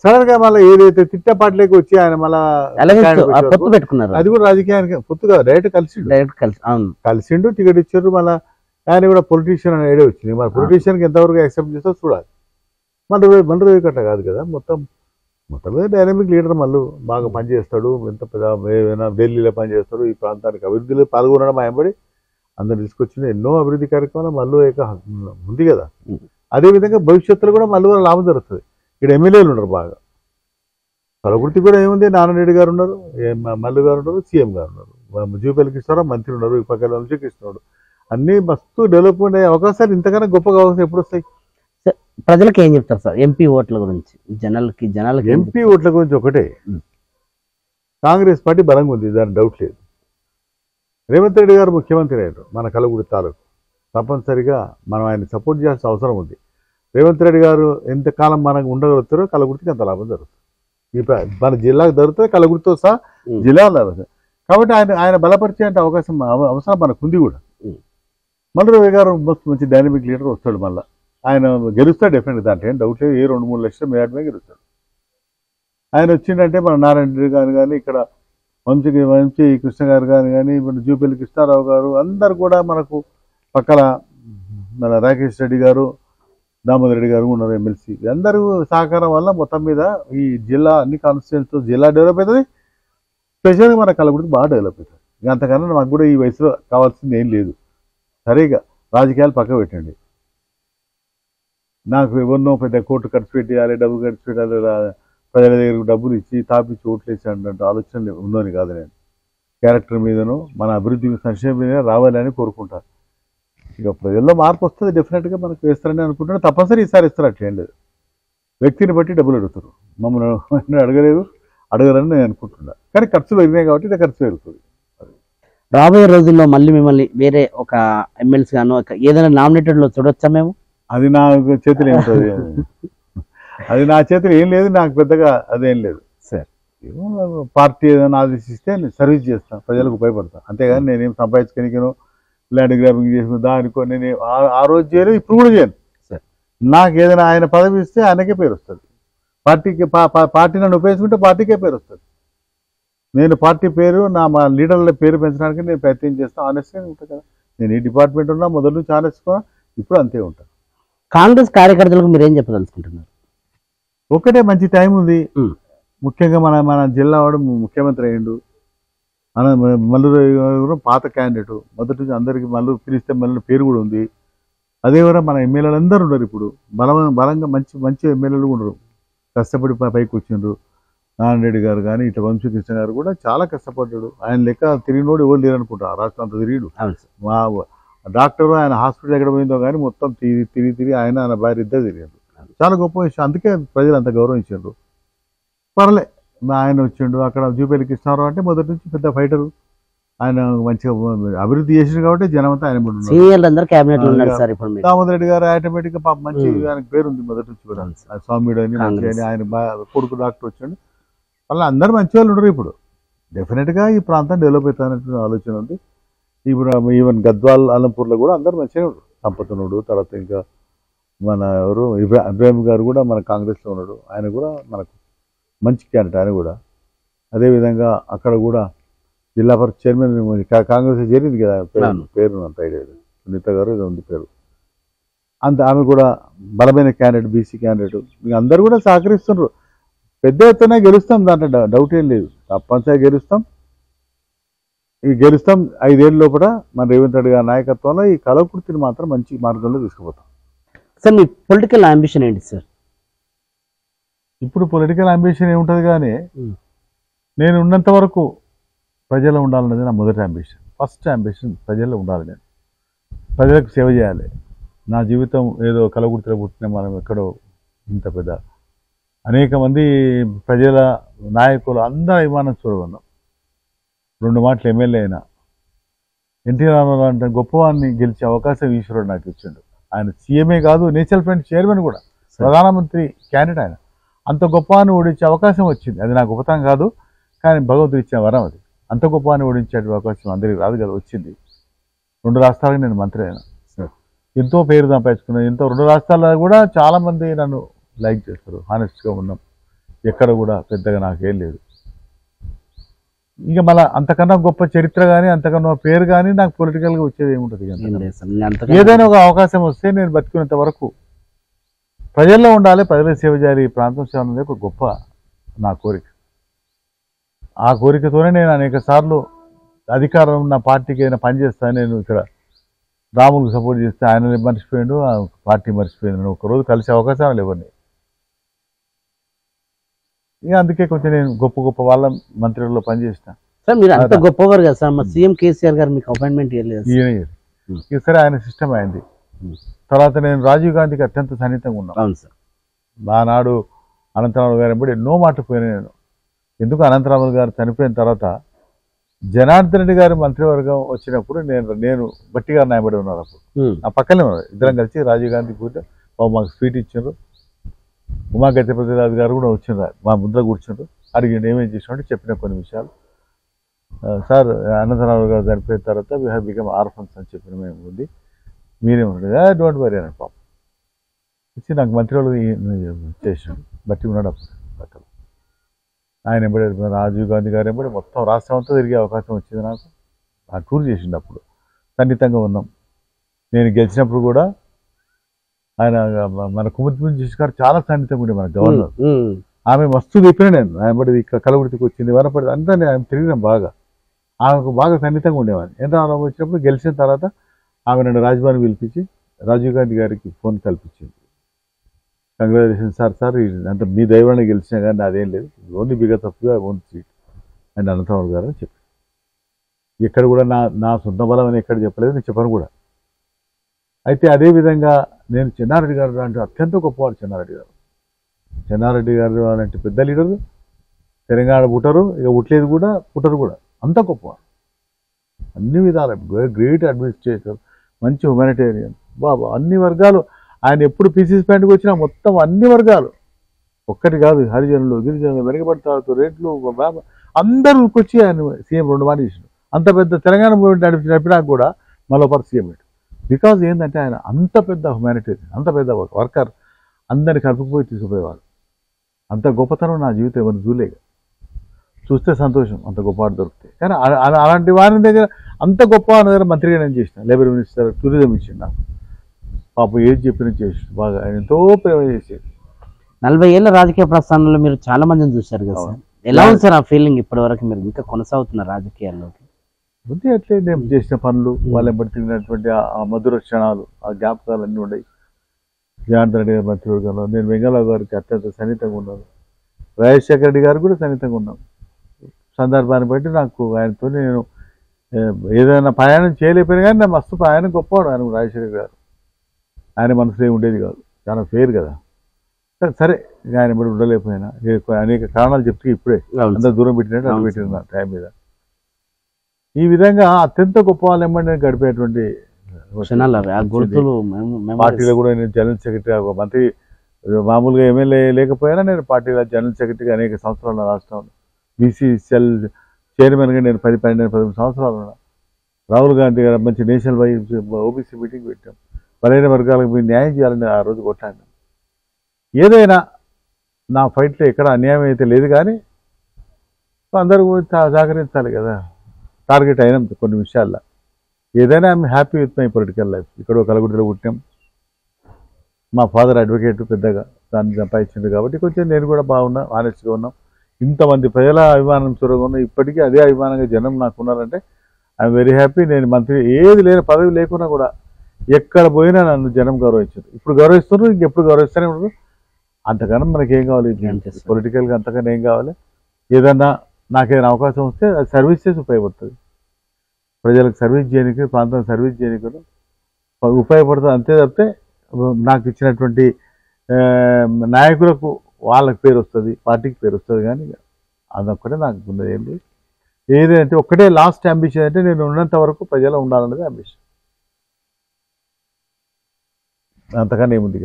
సడన్ గా మళ్ళీ ఏదైతే తిట్ట పార్టీలోకి వచ్చి ఆయన మళ్ళీ పొత్తు పెట్టుకున్నారు, అది కూడా రాజకీయానికి పొత్తుగా డైరెక్ట్ కలిసిండు, టికెట్ ఇచ్చారు. మళ్ళీ ఆయన కూడా పొలిటీషియన్ అనే ఐడియా వచ్చింది. మన పొలిటీషియన్కి ఎంతవరకు యాక్సెప్ట్ చేస్తో చూడాలి. మన కట్ట కాదు కదా, మొత్తం మీద డైనమిక్ లీడర్ మళ్ళీ బాగా పనిచేస్తాడు, ఎంత పెద్ద ఢిల్లీలో పనిచేస్తాడు, ఈ ప్రాంతానికి అభివృద్ధిలో పాల్గొనడం ఆయనబడి అందరు తీసుకొచ్చింది. ఎన్నో అభివృద్ధి కార్యక్రమాలు మళ్ళీ ఉంది కదా. అదేవిధంగా భవిష్యత్తులో కూడా మళ్ళీ లాభం జరుగుతుంది. ఇక్కడ ఎమ్మెల్యేలు ఉన్నారు బాగా. కలకుర్తి కూడా ఏముంది, నారాయణ గారు ఉన్నారు, మల్లు గారు ఉన్నారు, సీఎం గారు ఉన్నారు, జూపల్లి కృష్ణారావు మంత్రి ఉన్నారు, ఈ పక్కన వంశీకృష్ణుడు. అన్ని మస్తు డెవలప్మెంట్ అయ్యే అవకాశాలు ఇంతకన్నా గొప్పగా అవకాశం ఎప్పుడు వస్తాయి? ప్రజలకు ఏం చెప్తారు సార్ ఎంపీ ఓట్ల గురించి? జనాలకి ఎంపీ ఓట్ల గురించి ఒకటే, కాంగ్రెస్ పార్టీ బలంగా ఉంది, దాని డౌట్ లేదు. రేవంత్ రెడ్డి గారు ముఖ్యమంత్రి అయ్యారు మన కలగుర్తి తాలూకు, తప్పనిసరిగా మనం ఆయన సపోర్ట్ చేయాల్సిన అవసరం ఉంది. రేవంత్ రెడ్డి గారు ఎంతకాలం మనకు ఉండగలుగుతారో కలగుర్తికి అంత లాభం జరుగుతుంది. మన జిల్లాకు జరుగుతుంది, కలగుర్తితో సహా జిల్లా జరుగుతుంది. కాబట్టి ఆయన బలపరిచే అవకాశం అవసరం మనకు ఉంది కూడా. మళ్ళీ రవి గారు మంచి డైనమిక్ లీడర్ వస్తాడు, మళ్ళీ ఆయన గెలుస్తాడు డెఫినెట్గా, దాంట్లో ఏం డౌట్ లేదు. 2-3 లక్షల మేడమే గెలుస్తాడు. ఆయన వచ్చిందంటే మన నారాయణ రెడ్డి గారు కానీ, ఇక్కడ వంశీ కృష్ణ గారు కానీ, మన జూపల్లి కృష్ణారావు గారు అందరు కూడా మనకు పక్కన, మన రాకేష్ రెడ్డి గారు, దామోదర్ రెడ్డి గారు ఉన్నారు ఎమ్మెల్సీ. అందరూ సహకారం వల్ల మొత్తం మీద ఈ జిల్లా అన్ని కాన్స్టిట్యూన్సీతో జిల్లా డెవలప్ అవుతుంది, స్పెషల్గా మన కలబుర్గి బాగా డెవలప్ అవుతుంది. ఇక అంతకన్నా మాకు కూడా ఈ వయసులో కావాల్సింది ఏం లేదు. సరిగా రాజకీయాలు పక్క పెట్టండి. నాకు ఎవరినో పెద్ద కోర్టు ఖర్చు పెట్టాలి, డబ్బులు ఖర్చు పెట్టాలి, ప్రజల దగ్గరకు డబ్బులు ఇచ్చి తాపిచ్చి ఓట్లు వేసి అంటే ఆలోచనలు ఉందని కాదు. నేను క్యారెక్టర్ మీదను మన అభివృద్ధి సంక్షేమం మీద రావాలని కోరుకుంటాను. ఇక ప్రజల్లో మార్పు వస్తుంది, డెఫినెట్గా మనకు వేస్తారని అనుకుంటున్నాను. తప్పనిసరి ఈసారి ఇస్తారు, అట్లేం లేదు. వ్యక్తిని బట్టి డబ్బులు అడుగుతారు, మమ్మల్ని అడగరని నేను అనుకుంటున్నా. కానీ ఖర్చు పెరిగినాయి కాబట్టి ఇది ఖర్చు పెరుగుతుంది. రాబోయే రోజుల్లో మళ్ళీ మిమ్మల్ని వేరే ఒక ఎమ్మెల్సీ గాను ఏదైనా నామినేటెడ్ లో చూడొచ్చా మేము? అది నా చేతిలో ఏముంటుంది, అది నా చేతిలో ఏం లేదు, నాకు పెద్దగా అదేం లేదు. సార్ పార్టీ ఏదైనా ఆదేశిస్తే నేను సర్వీస్ చేస్తాను, ప్రజలకు ఉపయోగపడతాను. అంతేగాని నేనేం సంపాదించుకోనికను ల్యాండ్ గ్రాబింగ్ చేసుకుని దానికో నేను ఆ రోజు చేయలేదు, ఇప్పుడు కూడా చేయను. సార్ నాకు ఏదైనా ఆయన పదవి ఇస్తే ఆయనకే పేరు వస్తుంది. పార్టీకి పార్టీ నన్ను ఉపయోగించుకుంటే పార్టీకే పేరు వస్తుంది. నేను పార్టీ పేరు మా లీడర్ల పేరు పెంచడానికి నేను ప్రయత్నం చేస్తాను. ఆనెస్ట్గా ఉంటాను కదా. నేను ఈ డిపార్ట్మెంట్ ఉన్నా మొదటి నుంచి ఆనెస్ట్గా, ఇప్పుడు అంతే ఉంటాను. కాంగ్రెస్ కార్యకర్తలకు మీరు ఏం చెప్పదలుచుకుంటున్నారు? ఒకటే మంచి టైం ఉంది. ముఖ్యంగా మన జిల్లా వాడు ముఖ్యమంత్రి అయ్యిండు. మల్లూరు పాత క్యాండిడేట్, మొదటి నుంచి అందరికీ మల్లూరు పిలిస్తే మల్లూరు పేరు కూడా ఉంది. అదే కూడా మన ఎమ్మెల్యేలు అందరూ ఉన్నారు ఇప్పుడు, బలంగా మంచి ఎమ్మెల్యేలు కూడా ఉన్నారు. కష్టపడి పైకి వచ్చిండ్రు. నారాయణ రెడ్డి గారు కానీ ఇట్లా వంశీకృష్ణ గారు కూడా చాలా కష్టపడ్డాడు. ఆయన లెక్క తిరిగినోడు ఎవరు లేరు అనుకుంటా, రాష్ట్రం అంతా తిరిగిడు. మా డాక్టర్ ఆయన హాస్పిటల్ ఎక్కడ పోయిందో కానీ మొత్తం తిరిగి ఆయన భార్య ఇద్దరు తిరిగారు. చాలా గొప్ప విషయం, అందుకే ప్రజలు అంత గౌరవించారు. పర్లే ఆయన వచ్చిండు. అక్కడ జూపల్లి కృష్ణారావు అంటే మొదటి నుంచి పెద్ద ఫైటరు. ఆయన మంచిగా అభివృద్ధి చేసిండు కాబట్టి జనం అంతా ఆయన దామోదర్ రెడ్డి గారు ఆటోమేటిక్ గా మంచి ఆయనకు పేరుంది మొదటి నుంచి కూడా. స్వామిడు అని ఆయన కొడుకు డాక్టర్ వచ్చాడు. వాళ్ళ అందరూ మంచి వాళ్ళు ఉండరు. ఇప్పుడు డెఫినెట్గా ఈ ప్రాంతం డెవలప్ అవుతానటువంటి ఆలోచన ఉంది. ఇప్పుడు ఈవెన్ గద్వాల్ అలంపూర్లో కూడా అందరూ మంచిగా ఉండరు. సంపత్తునుడు, తర్వాత ఇంకా మన ఎవరు ఇబ్రాహిం గారు కూడా మన కాంగ్రెస్లో ఉన్నాడు. ఆయన కూడా మనకు మంచి క్యాండిడేట్. ఆయన కూడా అదేవిధంగా అక్కడ కూడా జిల్లా పరిషత్ చైర్మన్ కాంగ్రెస్ చేరింది కదా, పేరు అంత ఐడియా లేదు, సునీత గారు ఇది ఉంది పేరు. ఆమె కూడా బలమైన క్యాండిడేట్, బీసీ క్యాండిడేట్. అందరూ కూడా సహకరిస్తున్నారు. పెద్ద ఎత్తున గెలుస్తాం, దాంట్లో డౌట్ ఏం లేదు. తప్పనిసరిగా గెలుస్తాం. 5 ఏళ్ళ లోపల మన రేవంత్ రెడ్డి గారి నాయకత్వంలో ఈ కలవకుర్తిని మాత్రం మంచి మార్గంలో తీసుకుపోతాం. సార్ మీ పొలిటికల్ అంబిషన్ ఏంటి సార్? ఇప్పుడు పొలిటికల్ అంబిషన్ ఏముంటుంది కానీ నేను ఉన్నంత వరకు ప్రజలు ఉండాలన్నది నా మొదటి అంబిషన్. ఫస్ట్ అంబిషన్ ప్రజల్లో ఉండాలి. నేను ప్రజలకు సేవ చేయాలి. నా జీవితం ఏదో కలవకుర్తిలో పుట్టిన మనం ఎక్కడో ఇంత పెద్ద అనేక మంది ప్రజల నాయకులు అందరూ అభిమానం చూడగలం. 2 మాటలు ఎమ్మెల్యే అయినా ఎన్టీ రామారావు అంటే గొప్పవాడిని గెలిచే అవకాశం ఈశ్వరుడు నాకు ఇచ్చిండు. ఆయన సీఎంఏ కాదు, నేషనల్ ఫ్రంట్ చైర్మన్ కూడా, ప్రధానమంత్రి క్యాండిడేట్. ఆయన అంత గొప్పవాడిని ఓడించే అవకాశం వచ్చింది. అది నాకు గొప్పతనం కాదు, కానీ భగవంతుడు ఇచ్చే వరం అది. అంత గొప్పవాడిని ఓడించే అవకాశం అందరికీ రాదు కదా, వచ్చింది. 2 రాష్ట్రాలకు నేను మంత్రి అయినా, ఎంతో పేరు సంపాదించుకున్నాను. 2 రాష్ట్రాల్లో కూడా చాలామంది నన్ను లైక్ చేస్తారు. హానెస్ట్గా ఉన్నాం, ఎక్కడ కూడా పెద్దగా నాకేం లేదు. ఇంకా మళ్ళీ అంతకన్నా గొప్ప చరిత్ర కానీ అంతకన్నా పేరు కానీ నాకు పొలిటికల్గా వచ్చేది ఏముంటుంది. ఏదైనా ఒక అవకాశం వస్తే నేను బతుకునేంత వరకు ప్రజల్లో ఉండాలి, ప్రజలకు సేవ చేయాలి, ఈ ప్రాంతం సేవ అనేది ఒక గొప్ప నా కోరిక. ఆ కోరికతోనే నేను అనేక సార్లు అధికారం నా పార్టీకి అయినా పనిచేస్తాను. నేను ఇక్కడ రాములకు సపోర్ట్ చేస్తే ఆయన మర్చిపోయాడు, ఆ పార్టీ మర్చిపోయింది. నేను ఒకరోజు కలిసే అవకాశాలు ఎవరిని. ఇక అందుకే కొంచెం నేను గొప్ప వాళ్ళ మంత్రుల్లో పనిచేసిన. సార్ మీరు అంత గొప్పవారు కదా సార్, సీఎం కేసీఆర్ గారు మీకు అపాయింట్మెంట్ ఇవ్వలేదు? సరే ఆయన సిస్టమ్ అయింది. తర్వాత నేను రాజీవ్ గాంధీకి అత్యంత సన్నిహితంగా ఉన్నాను. అవును సార్. ఆనాడు అనంతరావు గారు ఎప్పుడు ఎన్నో మాటలు పోయినా నేను. ఎందుకు అనంతరావు గారు చనిపోయిన తర్వాత జనార్దన్ రెడ్డి గారి మంత్రివర్గం వచ్చినప్పుడు నేను గట్టిగా న్యాయపడి ఉన్నారు. అప్పుడు ఆ పక్కనే ఉన్నారు. ఇద్దరం కలిసి రాజీవ్ గాంధీ కూర్చొని మాకు స్వీట్ ఇచ్చారు. ఉమా గజపతిరాజు గారు కూడా వచ్చిండ్రు, మా ముద్ర కూర్చుండ్రు. అడిగిండు ఏమేం చేసినట్టు చెప్పిన కొన్ని విషయాలు. సార్ అనంతరావు గారు చనిపోయిన తర్వాత వీ హ్యావ్ బికమ్ ఆర్ఫన్స్ అని చెప్పిన మేము ఉంది, మీరేమన్నాడు డోంట్ వరీ అని పాపం వచ్చి నాకు మంత్రివాళ్ళు చేసినాడు. బట్టి ఉన్నాడు అప్పుడు బట్టలు. ఆయన ఎంబడి రాజీవ్ గాంధీ గారు ఎంబడి మొత్తం రాష్ట్రం అంతా తిరిగే అవకాశం వచ్చింది నాకు. ఆ టూర్ చేసిండు. అప్పుడు సన్నిహితంగా ఉన్నాం. నేను గెలిచినప్పుడు కూడా ఆయన మన కుముద్దిని చూసి గారు చాలా సన్నిహితంగా ఉండే మన గవర్నర్. ఆమె మస్తు చెప్పిన నేను ఆయన పడి ఇక్కడ కలవృతికి వచ్చింది వనపడి అంతా ఆయన తిరిగినాం బాగా. ఆమెకు బాగా సన్నిహితంగా ఉండేవాడిని. ఎన్రామారావు వచ్చినప్పుడు గెలిచిన తర్వాత ఆమె నన్ను రాజ్భవన్ పిలిపించి రాజీవ్ గాంధీ గారికి ఫోన్ కల్పించింది. కంగ్రాచులేషన్ సార్ అంటే మీ దైవాన్ని గెలిచినా కానీ అదేం లేదు, ఓన్లీ బిగర్ తప్పుగా ఓన్ సీట్ అండ్ అనంతరావు గారు అని చెప్పి. ఎక్కడ కూడా నా సొంత బలం అని ఎక్కడ చెప్పలేదు, నేను చెప్పను కూడా. అయితే అదేవిధంగా నేను చెన్నారెడ్డి గారు అంటే అత్యంత గొప్పవాడు చెన్నారెడ్డి గారు అలాంటి పెద్ద లీడరు. తెలంగాణ పుట్టరు, ఇక పుట్టలేదు కూడా, పుట్టరు కూడా, అంత గొప్పవాడు అన్ని విధాలు. గ్రేట్ అడ్మినిస్ట్రేటర్, మంచి హ్యుమానిటేరియన్, బాబా అన్ని వర్గాలు. ఆయన ఎప్పుడు పీసీసీ ప్యాంట్కి వచ్చినా మొత్తం అన్ని వర్గాలు, ఒక్కటి కాదు, హరిజనులు గిరిజనులు వెనుకబడతారు, రేట్లు అందరూ వచ్చి ఆయన సీఎం 2 మాటలు చేసినాడు. అంత పెద్ద తెలంగాణ మూవ్మెంట్ నడిపినాక కూడా మళ్ళీ సీఎం పెట్టు. బికాజ్ ఏంటంటే ఆయన అంత పెద్ద హ్యుమానిటేరియన్, అంత పెద్ద వర్కర్, అందరిని కలుపుకుపోయి తీసుకుపోయేవాడు. అంత గొప్పతనం నా జీవితం ఎవరిని చూడలేక, చూస్తే సంతోషం అంత గొప్పవాడు దొరుకుతాయి. కానీ అలాంటి వారి దగ్గర అంత గొప్పవాడి దగ్గర మంత్రిగా నేను చేసిన, లేబర్ మినిస్టర్, టూరిజం ఇచ్చిండు నాకు. పాపం ఏది చెప్పిన చేసి బాగా ఆయన ఎంతో ప్రేమ చేసేది. 40 ఏళ్ళ రాజకీయ ప్రస్థానంలో మీరు చాలా మందిని చూశారు కదా సార్, ఎలా ఉంది సార్ ఆ ఫీలింగ్? ఇప్పటి వరకు మీరు ఇంకా కొనసాగుతున్న రాజకీయాల్లోకి ఉంది అట్లే నేను చేసిన పనులు, వాళ్ళని బట్టి తిరిగినటువంటి ఆ మధుర క్షణాలు, ఆ జ్ఞాపకాలు అన్నీ ఉన్నాయి. జనార్దన్ రెడ్డి గారి మంత్రివర్గంలో నేను వెంగళరావు గారికి అత్యంత సన్నిహితంగా ఉన్నాను, రాజశేఖర రెడ్డి గారు కూడా సన్నిహితంగా ఉన్నాను. సందర్భాన్ని బట్టి నాకు ఆయనతో నేను ఏదైనా ప్రయాణం చేయలేకపోయినా కానీ నా మస్తు ప్రయాణం గొప్పవాడు ఆయన రాజశేఖర గారు. ఆయన మనసులో ఏమి ఉండేది కాదు, చాలా ఫేర్ కదా. సరే ఆయన బట్టి ఉండలేకపోయినా అనేక కారణాలు చెప్తే ఇప్పుడే అందరూ దూరం పెట్టినట్టు అది పెట్టిన టైం మీద. ఈ విధంగా అత్యంత గొప్ప వాళ్ళు ఏమంటే గడిపేటువంటి పార్టీలో కూడా నేను జనరల్ సెక్రటరీ, ఒక మంత్రి మామూలుగా ఎమ్మెల్యే లేకపోయినా నేను పార్టీలో జనరల్ సెక్రటరీగా అనేక సంవత్సరాలు రాష్ట్రంలో, బీసీసీఎల్ చైర్మన్గా నేను 12 సంవత్సరాలు ఉన్నా. రాహుల్ గాంధీ గారు మంచి నేషనల్ వైజ్ ఓబీసీ మీటింగ్ పెట్టాం. బలైన వర్గాలకు మీరు న్యాయం చేయాలని ఆ రోజు కొట్లాడినాం. ఏదైనా నా ఫైట్లో ఎక్కడ అన్యాయం అయితే లేదు, కానీ అందరూ సహకరించాలి కదా. టార్గెట్ అయినాం కొన్ని విషయాల్లో. ఏదైనా I'm happy with my political life. ఇక్కడ కలగుడిలో పుట్టాం, మా ఫాదర్ అడ్వకేట్ పెద్దగా దాన్ని సంపాదించింది కాబట్టి కొంచెం నేను కూడా బాగున్నా, ఆనెస్ట్గా ఉన్నాం. ఇంతమంది ప్రజల అభిమానం చూరగా ఉన్నా, ఇప్పటికీ అదే అభిమానంగా జనం నాకు ఉన్నారంటే ఐఎమ్ వెరీ హ్యాపీ. నేను మంత్రి ఏది లేని పదవి లేకున్నా కూడా ఎక్కడ పోయినా నన్ను జనం గౌరవించారు. ఇప్పుడు గౌరవిస్తున్నారు, ఇంకెప్పుడు గౌరవిస్తూనే ఉంటారు. అంతకన్నా మనకేం కావాలి పొలిటికల్గా? అంతకన్నా ఏం కావాలి? ఏదన్నా నాకేదైనా అవకాశం వస్తే అది సర్వీస్ చేసి ఉపయోగపడుతుంది, ప్రజలకు సర్వీస్ చేయడానికి, ప్రాంతానికి సర్వీస్ చేయడానికి ఉపయోగపడుతుంది. అంతే తప్పితే నాకు ఇచ్చినటువంటి నాయకులకు వాళ్ళకి పేరు వస్తుంది, పార్టీకి పేరు వస్తుంది, కానీ అదొక్కటే నాకు ఉన్నది. ఏంటి ఏదంటే ఒక్కటే లాస్ట్ అంబిషన్ అంటే నేను ఉన్నంత వరకు ప్రజలు ఉండాలన్నది అంబిషన్, అంతకన్నా ఏముంది.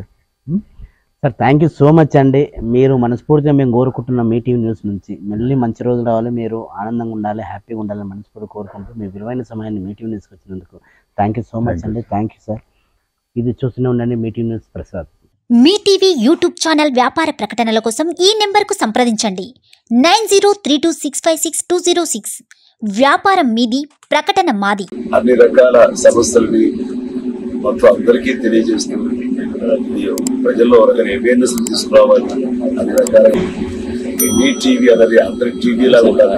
Sir thank you so much అండి. మీరు మనస్ఫూర్తిగా మేము కోరుకుంటున్న మీ టీవీ న్యూస్ నుంచి మళ్ళీ మంచి రోజులు రావాలి, మీరు ఆనందంగా ఉండాలి, హ్యాపీగా ఉండాలని మనస్ఫూర్తి కోరుకుంటూ మీ విలువైన సమయాన్ని మీ టీవీ న్యూస్కి వచ్చినందుకు థ్యాంక్ యూ సో మచ్ అండి. Thank you sir. ఇది చూస్తూనే ఉండండి మీ టీవీ న్యూస్ ప్రసాద్. మీ టీవీ యూట్యూబ్ ఛానల్ వ్యాపార ప్రకటనల కోసం ఈ నెంబర్కు సంప్రదించండి 9032265206. వ్యాపారం మీది, ప్రకటన మాది. అన్ని రకాల సమస్యలని మొత్తం అందరికీ తెలియజేస్తుంది. ప్రజల్లో అవేర్నెస్ తీసుకురావాలి. అన్ని రకాల మీ టీవీ అనేది అందరి టీవీ లాగా ఉండాలి.